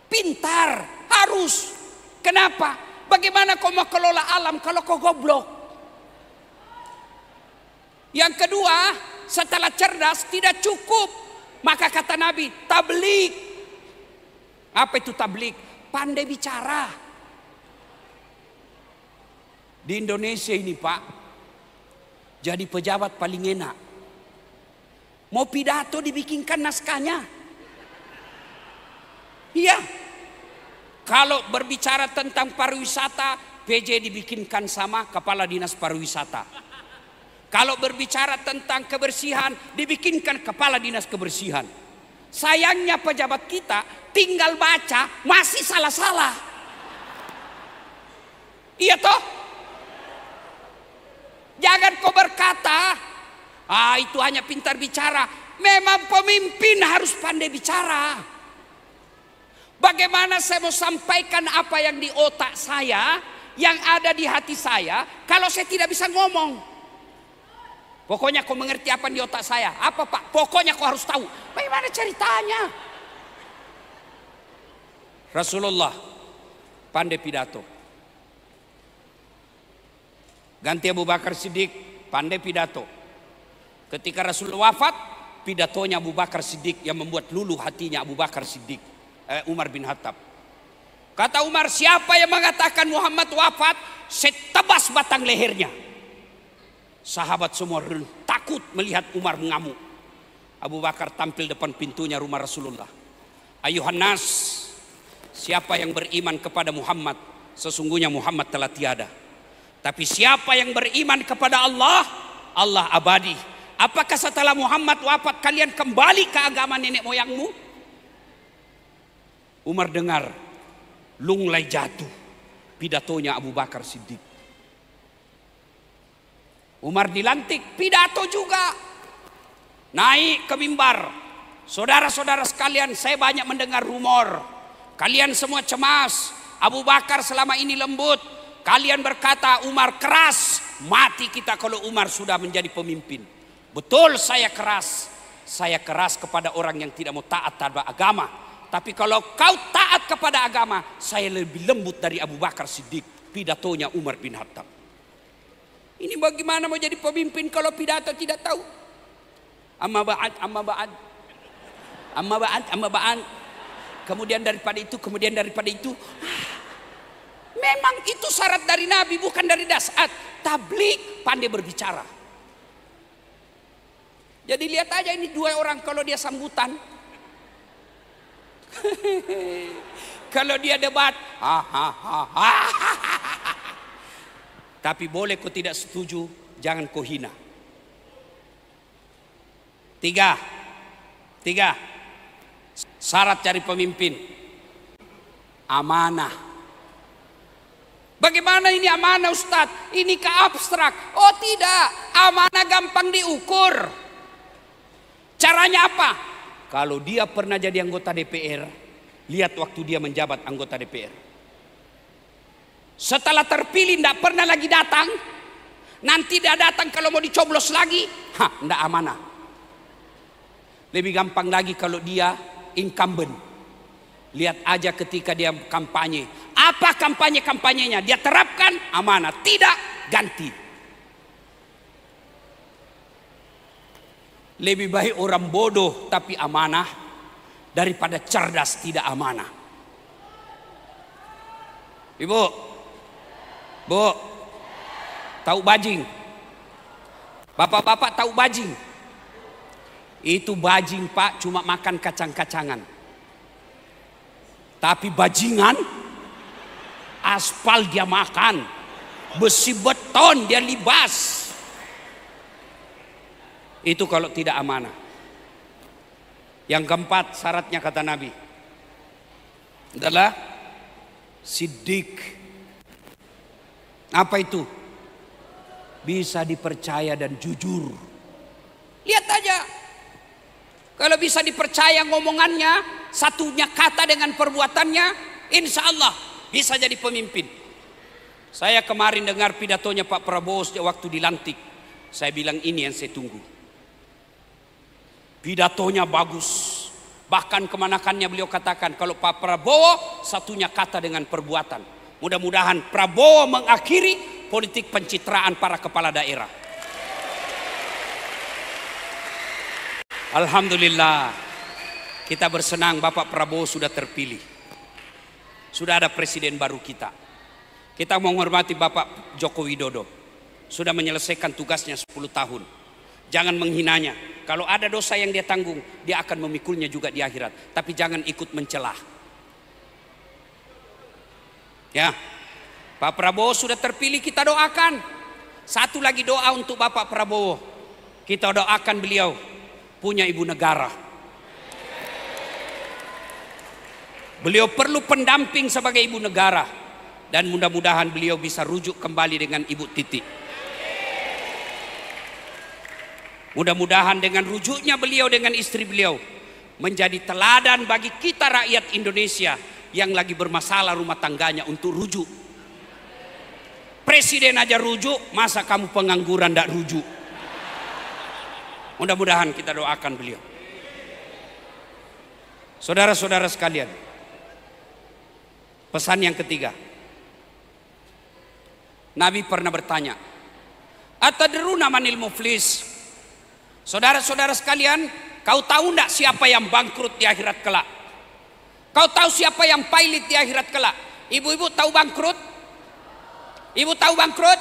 Pintar, harus. Kenapa? Bagaimana kau mau kelola alam kalau kau goblok? Yang kedua, setelah cerdas tidak cukup. Maka kata Nabi, tabligh. Apa itu tabligh? Pandai bicara. Di Indonesia ini, Pak, jadi pejabat paling enak. Mau pidato dibikinkan naskahnya. Iya. Kalau berbicara tentang pariwisata, PJ dibikinkan sama kepala dinas pariwisata. Kalau berbicara tentang kebersihan, dibikinkan kepala dinas kebersihan. Sayangnya pejabat kita tinggal baca masih salah-salah. Iya toh? Jangan kau berkata, itu hanya pintar bicara. Memang pemimpin harus pandai bicara. Bagaimana saya mau sampaikan apa yang di otak saya, yang ada di hati saya, kalau saya tidak bisa ngomong? Pokoknya kau mengerti apa di otak saya. Apa, Pak? Pokoknya kau harus tahu. Bagaimana ceritanya? Rasulullah pandai pidato. Ganti Abu Bakar Siddiq pandai pidato. Ketika Rasul wafat, pidatonya Abu Bakar Siddiq yang membuat luluh hatinya Abu Bakar Siddiq, Umar bin Khattab. Kata Umar, siapa yang mengatakan Muhammad wafat, saya tebas batang lehernya. Sahabat semua takut melihat Umar mengamuk. Abu Bakar tampil depan pintunya rumah Rasulullah. Ayuhan nas, siapa yang beriman kepada Muhammad, sesungguhnya Muhammad telah tiada. Tapi siapa yang beriman kepada Allah, Allah abadi. Apakah setelah Muhammad wafat kalian kembali ke agama nenek moyangmu? Umar dengar, lunglai jatuh pidatonya Abu Bakar Siddiq. Umar dilantik, pidato juga. Naik ke mimbar. Saudara-saudara sekalian, saya banyak mendengar rumor. Kalian semua cemas. Abu Bakar selama ini lembut. Kalian berkata Umar keras. Mati kita kalau Umar sudah menjadi pemimpin. Betul, saya keras. Saya keras kepada orang yang tidak mau taat terhadap agama. Tapi kalau kau taat kepada agama, saya lebih lembut dari Abu Bakar Siddiq. Pidatonya Umar bin Khattab. Ini bagaimana mau jadi pemimpin kalau pidato tidak tahu? Amma ba'ad, amma ba'ad. Amma ba'ad, amma ba'ad. Kemudian daripada itu. Memang itu syarat dari Nabi, bukan dari dasar. Tablik pandai berbicara. Jadi lihat aja ini dua orang kalau dia sambutan. Kalau dia debat. Tapi boleh kau tidak setuju, jangan kau hina. Tiga. Syarat cari pemimpin. Amanah. Bagaimana ini amanah Ustadz? Ini ke abstrak. Oh tidak, amanah gampang diukur. Caranya apa? Kalau dia pernah jadi anggota DPR, lihat waktu dia menjabat anggota DPR. Setelah terpilih tidak pernah lagi datang. Nanti dia datang kalau mau dicoblos lagi. Tidak amanah. Lebih gampang lagi kalau dia incumbent. Lihat aja ketika dia kampanye. Apa kampanyenya? Dia terapkan amanah. Tidak, ganti. Lebih baik orang bodoh tapi amanah daripada cerdas tidak amanah. Ibu, Bu, tahu bajing? Bapak-bapak tahu bajing? Itu bajing Pak cuma makan kacang-kacangan. Tapi bajingan aspal dia makan, besi beton dia libas. Itu kalau tidak amanah. Yang keempat syaratnya kata Nabi adalah siddiq. Apa itu? Bisa dipercaya dan jujur. Lihat aja. Kalau bisa dipercaya ngomongannya, satunya kata dengan perbuatannya, insya Allah bisa jadi pemimpin. Saya kemarin dengar pidatonya Pak Prabowo waktu dilantik. Saya bilang ini yang saya tunggu. Pidatonya bagus. Bahkan kemanakannya beliau katakan kalau Pak Prabowo satunya kata dengan perbuatan. Mudah-mudahan Prabowo mengakhiri politik pencitraan para kepala daerah. Alhamdulillah. Kita bersenang Bapak Prabowo sudah terpilih. Sudah ada presiden baru kita. Kita menghormati Bapak Joko Widodo. Sudah menyelesaikan tugasnya 10 tahun. Jangan menghinanya. Kalau ada dosa yang dia tanggung, dia akan memikulnya juga di akhirat. Tapi jangan ikut mencelah. Ya, Pak Prabowo sudah terpilih, kita doakan. Satu lagi doa untuk Bapak Prabowo. Kita doakan beliau punya ibu negara. Beliau perlu pendamping sebagai ibu negara. Dan mudah-mudahan beliau bisa rujuk kembali dengan Ibu Titi. Mudah-mudahan dengan rujuknya beliau dengan istri beliau menjadi teladan bagi kita rakyat Indonesia yang lagi bermasalah rumah tangganya untuk rujuk. Presiden aja rujuk, masa kamu pengangguran tidak rujuk? Mudah-mudahan kita doakan beliau. Saudara-saudara sekalian, pesan yang ketiga. Nabi pernah bertanya, atadruna manil muflis? Saudara-saudara sekalian, kau tahu enggak siapa yang bangkrut di akhirat kelak? Kau tahu siapa yang pailit di akhirat kelak? Ibu-ibu tahu bangkrut? Ibu tahu bangkrut?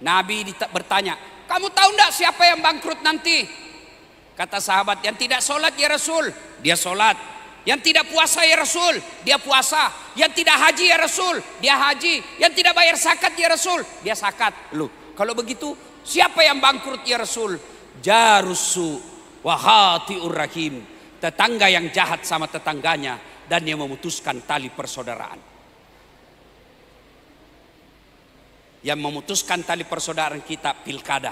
Nabi bertanya, kamu tahu enggak siapa yang bangkrut nanti? Kata sahabat, yang tidak sholat ya Rasul, dia sholat. Yang tidak puasa ya Rasul, dia puasa. Yang tidak haji ya Rasul, dia haji. Yang tidak bayar zakat ya Rasul, dia zakat. Loh, kalau begitu siapa yang bangkrut ya Rasul? Jarusu wahatiur rahim. Tetangga yang jahat sama tetangganya dan yang memutuskan tali persaudaraan. Yang memutuskan tali persaudaraan kita pilkada.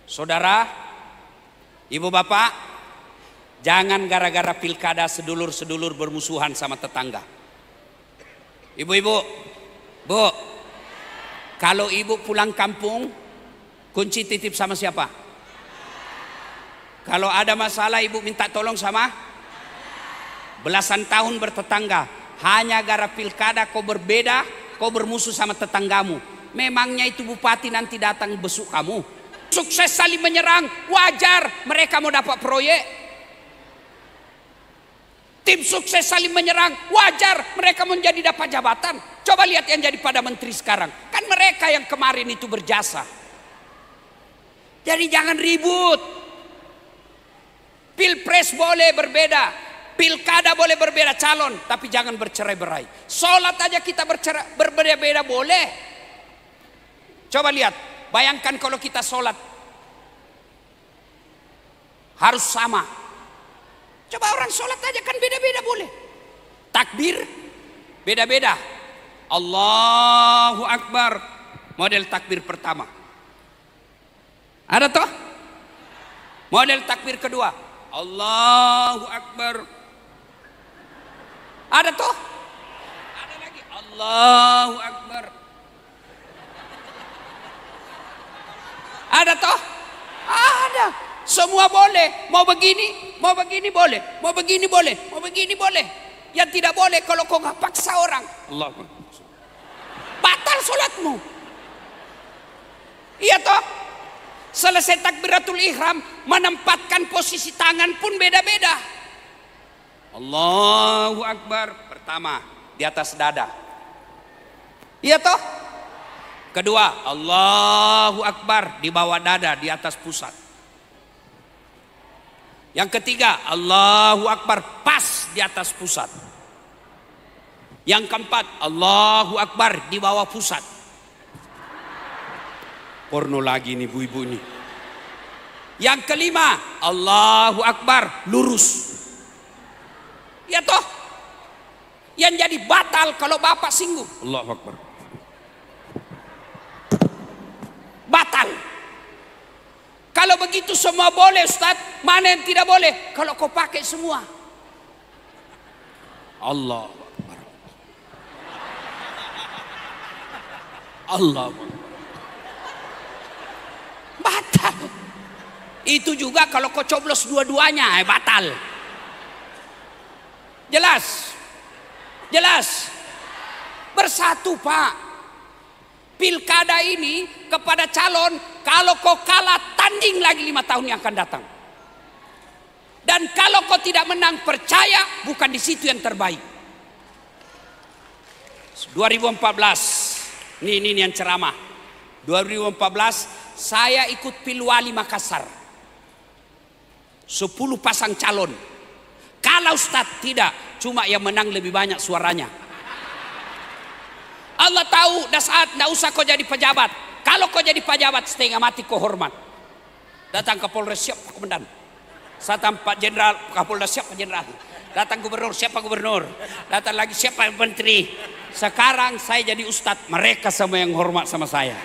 Saudara, Ibu bapak, jangan gara-gara pilkada sedulur-sedulur bermusuhan sama tetangga. Ibu-ibu, bu, kalau ibu pulang kampung, kunci titip sama siapa? Kalau ada masalah ibu minta tolong sama belasan tahun bertetangga. Hanya gara pilkada kau berbeda, kau bermusuh sama tetanggamu. Memangnya itu bupati nanti datang besuk kamu? Sukses saling menyerang, wajar mereka mau dapat proyek. Tim sukses saling menyerang, wajar mereka menjadi dapat jabatan. Coba lihat yang jadi pada menteri sekarang. Kan mereka yang kemarin itu berjasa. Jadi jangan ribut. Pilpres boleh berbeda, pilkada boleh berbeda calon, tapi jangan bercerai-berai. Sholat aja kita berbeda-beda boleh. Coba lihat, bayangkan kalau kita sholat harus sama. Coba orang sholat aja kan beda-beda boleh. Takbir beda-beda. Allahu Akbar, model takbir pertama. Ada toh? Model takbir kedua, Allahu Akbar. Ada toh? Ada lagi, Allahu Akbar. Ada toh? Ada. Semua boleh. Mau begini boleh. Mau begini boleh. Mau begini boleh. Yang tidak boleh kalau kau nggak paksa orang, Allah, batal sholatmu. Iya toh? Selesai takbiratul ihram, menempatkan posisi tangan pun beda-beda. Allahu Akbar pertama di atas dada. Iya toh? Kedua, Allahu Akbar di bawah dada, di atas pusat. Yang ketiga, Allahu Akbar pas di atas pusat. Yang keempat, Allahu Akbar di bawah pusat. Porno lagi nih ibu-ibu ini. Yang kelima, Allahu Akbar lurus. Ya toh? Yang jadi batal kalau bapak singgung, Allahu Akbar, batal. Kalau begitu semua boleh Ustaz, mana yang tidak boleh? Kalau kau pakai semua, Allahu Akbar, Allahu Akbar, batal. Itu juga kalau kau coblos dua-duanya, batal. Jelas? Jelas? Bersatu Pak. Pilkada ini kepada calon, kalau kau kalah tanding lagi 5 tahun yang akan datang. Dan kalau kau tidak menang, percaya bukan di situ yang terbaik. 2014, ini yang ceramah. 2014 saya ikut Pilwali Makassar. 10 pasang calon. Kalau Ustadz tidak, cuma yang menang lebih banyak suaranya. Allah tahu dah saat tidak usah kau jadi pejabat. Kalau kau jadi pejabat setengah mati kau hormat. Datang Kapolres, siap komandan. Datang Pak Jenderal, Kapolda, siapa Jenderal. Datang Gubernur, siapa Gubernur. Datang lagi, siapa Menteri. Sekarang saya jadi Ustadz, mereka semua yang hormat sama saya.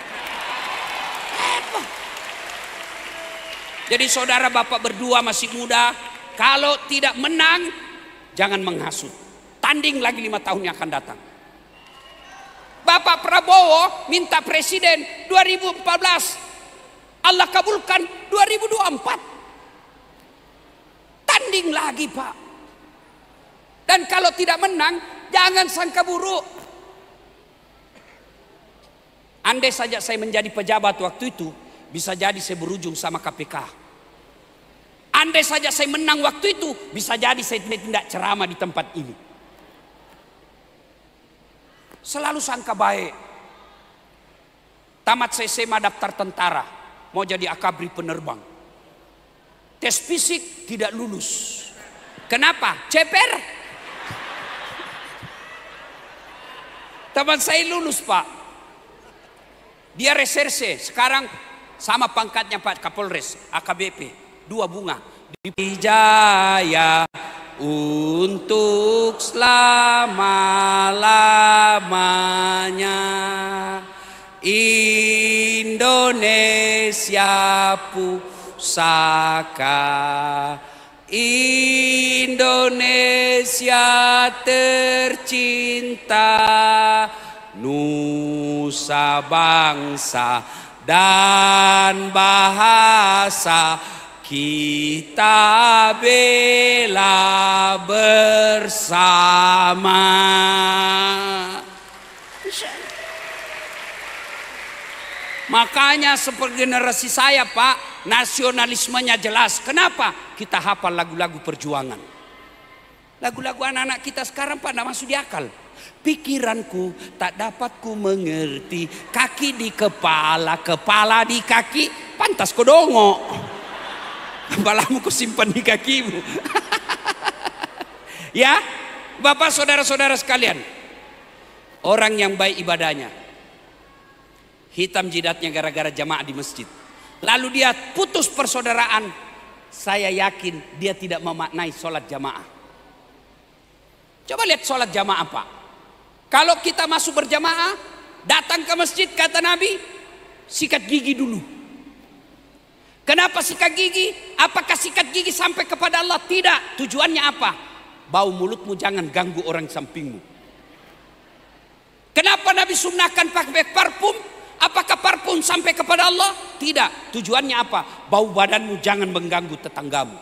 Jadi saudara bapak berdua masih muda, kalau tidak menang jangan menghasut. Tanding lagi 5 tahun yang akan datang. Bapak Prabowo minta presiden 2014, Allah kabulkan 2024. Tanding lagi Pak. Dan kalau tidak menang jangan sangka buruk. Andai saja saya menjadi pejabat waktu itu, bisa jadi saya berujung sama KPK. Andai saja saya menang waktu itu, bisa jadi saya tidak ceramah di tempat ini. Selalu sangka baik. Tamat SMA daftar tentara, mau jadi akabri penerbang. Tes fisik tidak lulus. Kenapa? Ceper. Teman saya lulus Pak. Dia reserse, sekarang sama pangkatnya Pak Kapolres, AKBP, 2 bunga. Dijaya untuk selama-lamanya. Indonesia Indonesia tercinta, nusa bangsa dan bahasa kita bela bersama. Makanya seperti generasi saya, Pak, nasionalismenya jelas. Kenapa? Kita hafal lagu-lagu perjuangan. Lagu-lagu anak-anak kita sekarang, Pak, tidak masuk di akal. Pikiranku tak dapat ku mengerti, kaki di kepala, kepala di kaki, pantas kau dongok. Kepalamu kau simpan di kakimu. Ya, Bapak saudara-saudara sekalian, orang yang baik ibadahnya, hitam jidatnya gara-gara jamaah di masjid, lalu dia putus persaudaraan, saya yakin dia tidak memaknai sholat jamaah. Coba lihat sholat jamaah, Pak. Kalau kita masuk berjamaah, datang ke masjid, kata Nabi, sikat gigi dulu. Kenapa sikat gigi? Apakah sikat gigi sampai kepada Allah? Tidak. Tujuannya apa? Bau mulutmu jangan ganggu orang sampingmu. Kenapa Nabi sunnahkan pakai parfum? Apakah parfum sampai kepada Allah? Tidak. Tujuannya apa? Bau badanmu jangan mengganggu tetanggamu.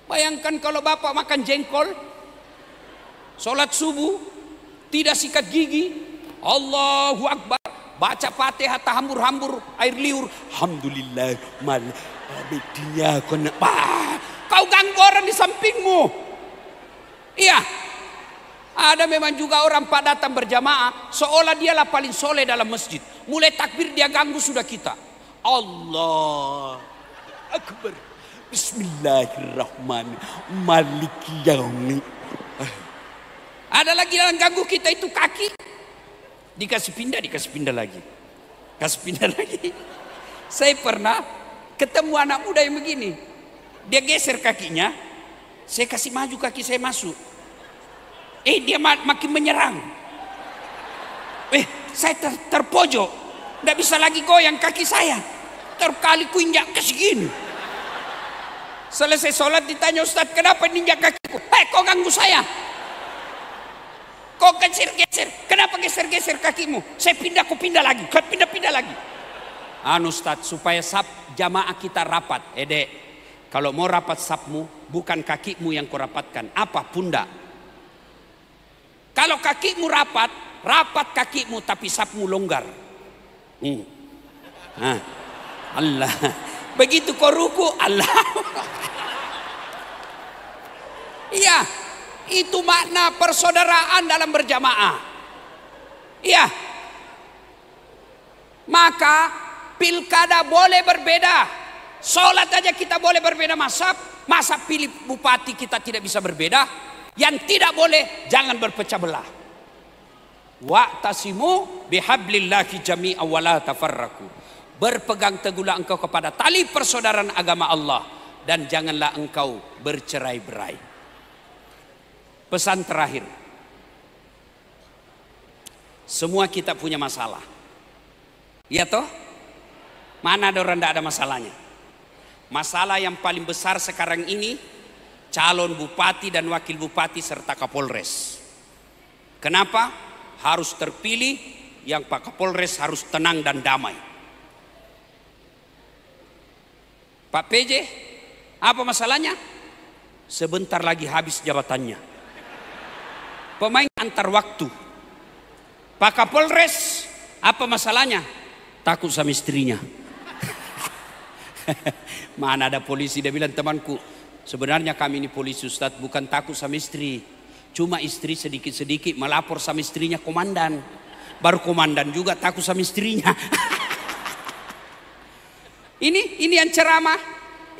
Bayangkan kalau Bapak makan jengkol, sholat subuh, tidak sikat gigi, Allahu Akbar, baca Fatihah hambur-hambur air liur, alhamdulillah mal abadinya kenapa kau ganggu orang di sampingmu. Iya, ada memang juga orang Pak datang berjamaah seolah dialah paling soleh dalam masjid, mulai takbir dia ganggu sudah kita. Allah Akbar, Bismillahirrahmanirrahim, Maliki yaumi. Ada lagi yang ganggu kita itu kaki, dikasih pindah lagi, kasih pindah lagi. Saya pernah ketemu anak muda yang begini, dia geser kakinya, saya kasih maju kaki saya masuk, dia makin menyerang, saya terpojok, tidak bisa lagi goyang kaki saya, terkali ku injak ke segini. Selesai sholat ditanya, Ustaz kenapa injak kakiku? Kau ganggu saya. Kau geser-geser, kenapa geser-geser kakimu? Saya pindah, kau pindah lagi, kau pindah lagi. Ustaz, supaya saf jamaah kita rapat. Dek, kalau mau rapat safmu, bukan kakimu yang kau rapatkan. Apa? Pundak. Kalau kakimu rapat kakimu, tapi safmu longgar. Allah. Begitu kau ruku, Allah. Iya. Itu makna persaudaraan dalam berjamaah. Iya. Maka pilkada boleh berbeda, sholat aja kita boleh berbeda mazhab. Masa pilih bupati kita tidak bisa berbeda? Yang tidak boleh, jangan berpecah belah. Wa'tasimu bihablillahi jami'a wa la tafarraqu. Berpegang teguhlah engkau kepada tali persaudaraan agama Allah, dan janganlah engkau bercerai-berai. Pesan terakhir, semua kita punya masalah, ya toh? Mana ada orang tidak ada masalahnya? Masalah yang paling besar sekarang ini calon bupati dan wakil bupati serta Kapolres. Kenapa? Harus terpilih yang Pak Kapolres harus tenang dan damai. Pak PJ, apa masalahnya? Sebentar lagi habis jabatannya. Pemain antar waktu. Pak Kapolres, apa masalahnya? Takut sama istrinya. Mana ada polisi, dia bilang temanku, sebenarnya kami ini polisi Ustaz, bukan takut sama istri. Cuma istri sedikit-sedikit melapor sama istrinya komandan. Baru komandan juga takut sama istrinya. Ini yang ceramah.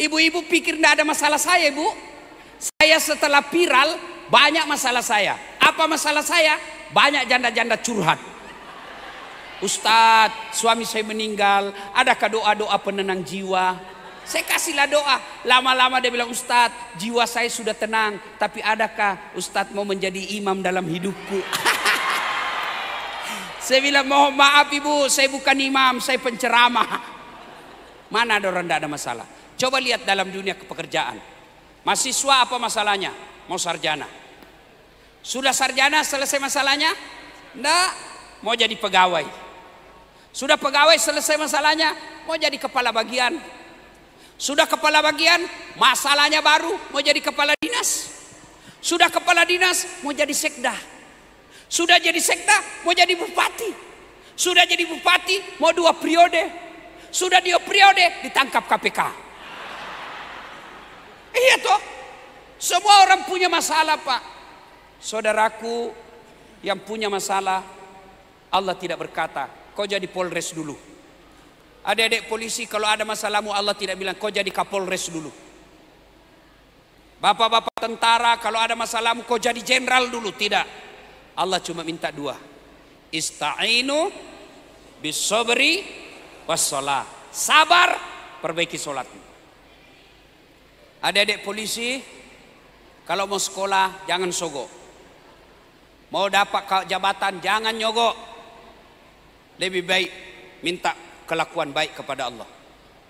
Ibu-ibu pikir tidak ada masalah saya, Bu. Saya setelah viral banyak masalah saya. Apa masalah saya? Banyak janda-janda curhat. Ustadz, suami saya meninggal, adakah doa-doa penenang jiwa? Saya kasihlah doa. Lama-lama dia bilang, Ustadz, jiwa saya sudah tenang, tapi adakah Ustadz mau menjadi imam dalam hidupku? Saya bilang, mohon maaf ibu, saya bukan imam, saya penceramah. Mana ada orang tidak ada masalah? Coba lihat dalam dunia pekerjaan. Mahasiswa apa masalahnya? Mau sarjana. Sudah sarjana selesai masalahnya? Tidak. Mau jadi pegawai. Sudah pegawai selesai masalahnya? Mau jadi kepala bagian. Sudah kepala bagian, masalahnya baru mau jadi kepala dinas. Sudah kepala dinas mau jadi sekda. Sudah jadi sekda mau jadi bupati. Sudah jadi bupati mau 2 periode. Sudah 2 periode ditangkap KPK. Iya toh. Semua orang punya masalah, Pak. Saudaraku yang punya masalah, Allah tidak berkata kau jadi Polres dulu. Adik-adik polisi, kalau ada masalahmu, Allah tidak bilang kau jadi Kapolres dulu. Bapak-bapak tentara, kalau ada masalahmu kau jadi jenderal dulu. Tidak. Allah cuma minta 2. Ista'inu bis-sabri was-shalah. Sabar, perbaiki sholatmu. Adik-adik polisi, kalau mau sekolah jangan sogok. Mau dapat jabatan jangan nyogok. Lebih baik minta kelakuan baik kepada Allah.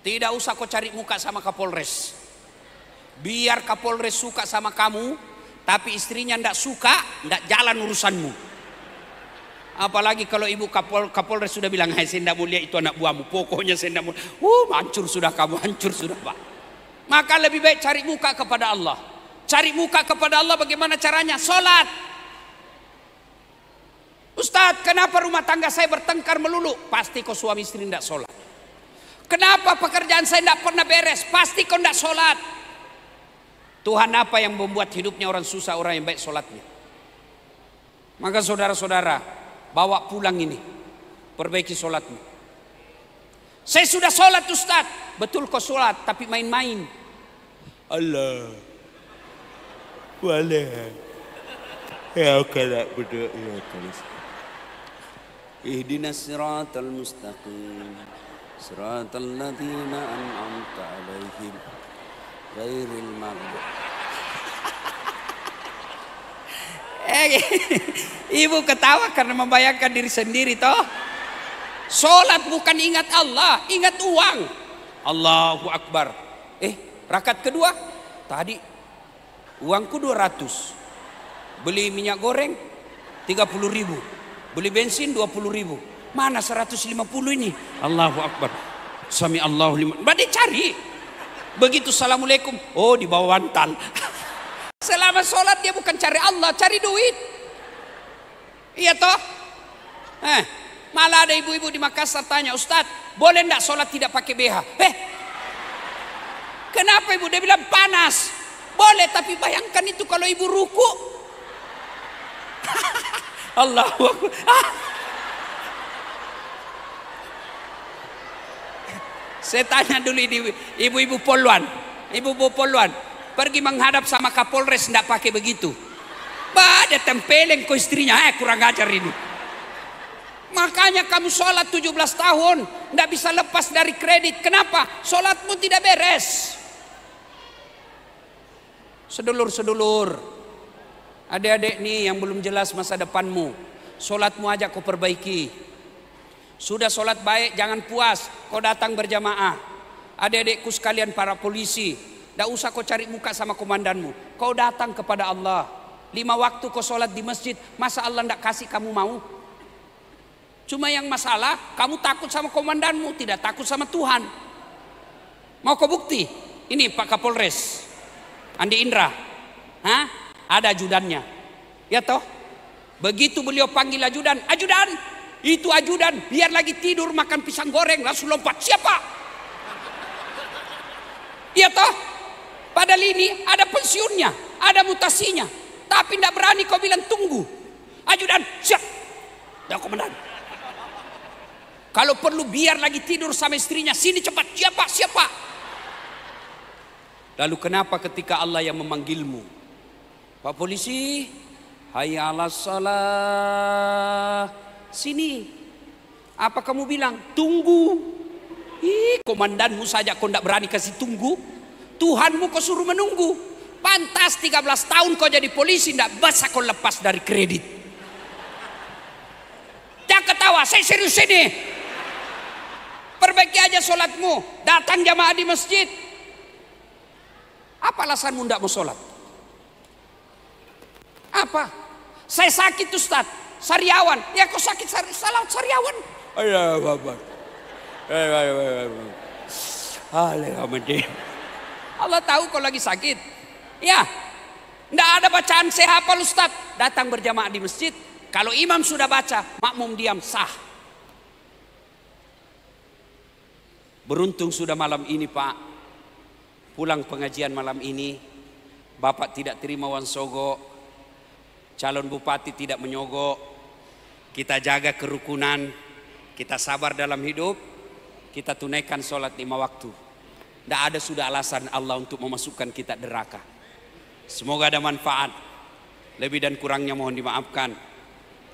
Tidak usah kau cari muka sama Kapolres. Biar Kapolres suka sama kamu, tapi istrinya tidak suka, tidak jalan urusanmu. Apalagi kalau ibu Kapolres sudah bilang, saya tidak mau lihat itu anak buahmu. Pokoknya saya tidak mau. Hancur sudah kamu, hancur sudah, Pak. Maka lebih baik cari muka kepada Allah. Cari muka kepada Allah bagaimana caranya? Sholat. Ustadz, kenapa rumah tangga saya bertengkar melulu? Pasti kau suami istri tidak sholat. Kenapa pekerjaan saya tidak pernah beres? Pasti kau tidak sholat. Tuhan apa yang membuat hidupnya orang susah, orang yang baik sholatnya? Maka saudara-saudara, bawa pulang ini, perbaiki sholatmu. Saya sudah sholat Ustadz. Betul kau sholat, tapi main-main. Allah, boleh. Ya kalau berdoa ya terus. Ihdinas siratal mustaqim siratal ladzina an'amta 'alaihim ghairil maghdubi. Ibu ketawa karena membayangkan diri sendiri toh. Salat bukan ingat Allah, ingat uang. Allahu Akbar. Rakaat kedua tadi uangku 200. Beli minyak goreng 30.000. Beli bensin 20.000. Mana 150 ini? Allahu Akbar. Sami Allahu liman. Dia cari. Begitu assalamualaikum, di bawah bantal. Selama sholat dia bukan cari Allah, cari duit. Iya toh? Malah ada ibu-ibu di Makassar tanya, Ustadz, boleh enggak sholat tidak pakai BH? Kenapa ibu? Dia bilang panas. Boleh, tapi bayangkan itu kalau ibu ruku. Allahu Akbar. Saya tanya dulu ibu-ibu Poluan. Ibu-ibu Poluan pergi menghadap sama Kapolres tidak pakai begitu. Ada tempeleng ke istrinya. Kurang ajar ini. Makanya kamu sholat 17 tahun tidak bisa lepas dari kredit. Kenapa? Sholatmu tidak beres. Sedulur-sedulur, adik-adik nih yang belum jelas masa depanmu, sholatmu aja kau perbaiki. Sudah sholat baik jangan puas, kau datang berjamaah. Adik-adikku sekalian para polisi, tidak usah kau cari muka sama komandanmu. Kau datang kepada Allah. 5 waktu kau sholat di masjid, masa Allah tidak kasih kamu mau? Cuma yang masalah kamu takut sama komandanmu, tidak takut sama Tuhan. Mau kau bukti? Ini Pak Kapolres Andi Indra, ada ajudannya, ya toh. Begitu beliau panggil ajudan, itu ajudan biar lagi tidur makan pisang goreng langsung lompat, siapa? Ya toh. Padahal ini ada pensiunnya, ada mutasinya, tapi tidak berani kau bilang tunggu. Ajudan siap, ya komandan. Kalau perlu biar lagi tidur sama istrinya, sini cepat, siapa? Lalu kenapa ketika Allah yang memanggilmu, Pak polisi, hayya 'alas shalah, sini. Apa kamu bilang? Tunggu. Komandanmu saja kau tidak berani kasih tunggu. Tuhanmu kau suruh menunggu. Pantas 13 tahun kau jadi polisi tidak bisa kau lepas dari kredit. Jangan ketawa, saya serius ini. perbaiki aja sholatmu. Datang jamaah di masjid. Apa alasanmu tidak mau sholat? Apa? Saya sakit Ustaz, sariawan. Ya kau sakit salah sariawan. Ayo bapak. Allah tahu kau lagi sakit. Ya, tidak ada bacaan saya hafal Ustaz. Datang berjamaah di masjid. Kalau imam sudah baca, makmum diam, sah. Beruntung sudah malam ini Pak, pulang pengajian malam ini, Bapak tidak terima wansogo, calon bupati tidak menyogok, kita jaga kerukunan, kita sabar dalam hidup, kita tunaikan sholat 5 waktu. Tidak ada sudah alasan Allah untuk memasukkan kita neraka. Semoga ada manfaat, lebih dan kurangnya mohon dimaafkan.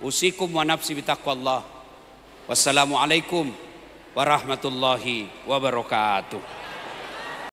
Usikum wa nafsi bitaqwallah. Wassalamualaikum warahmatullahi wabarakatuh.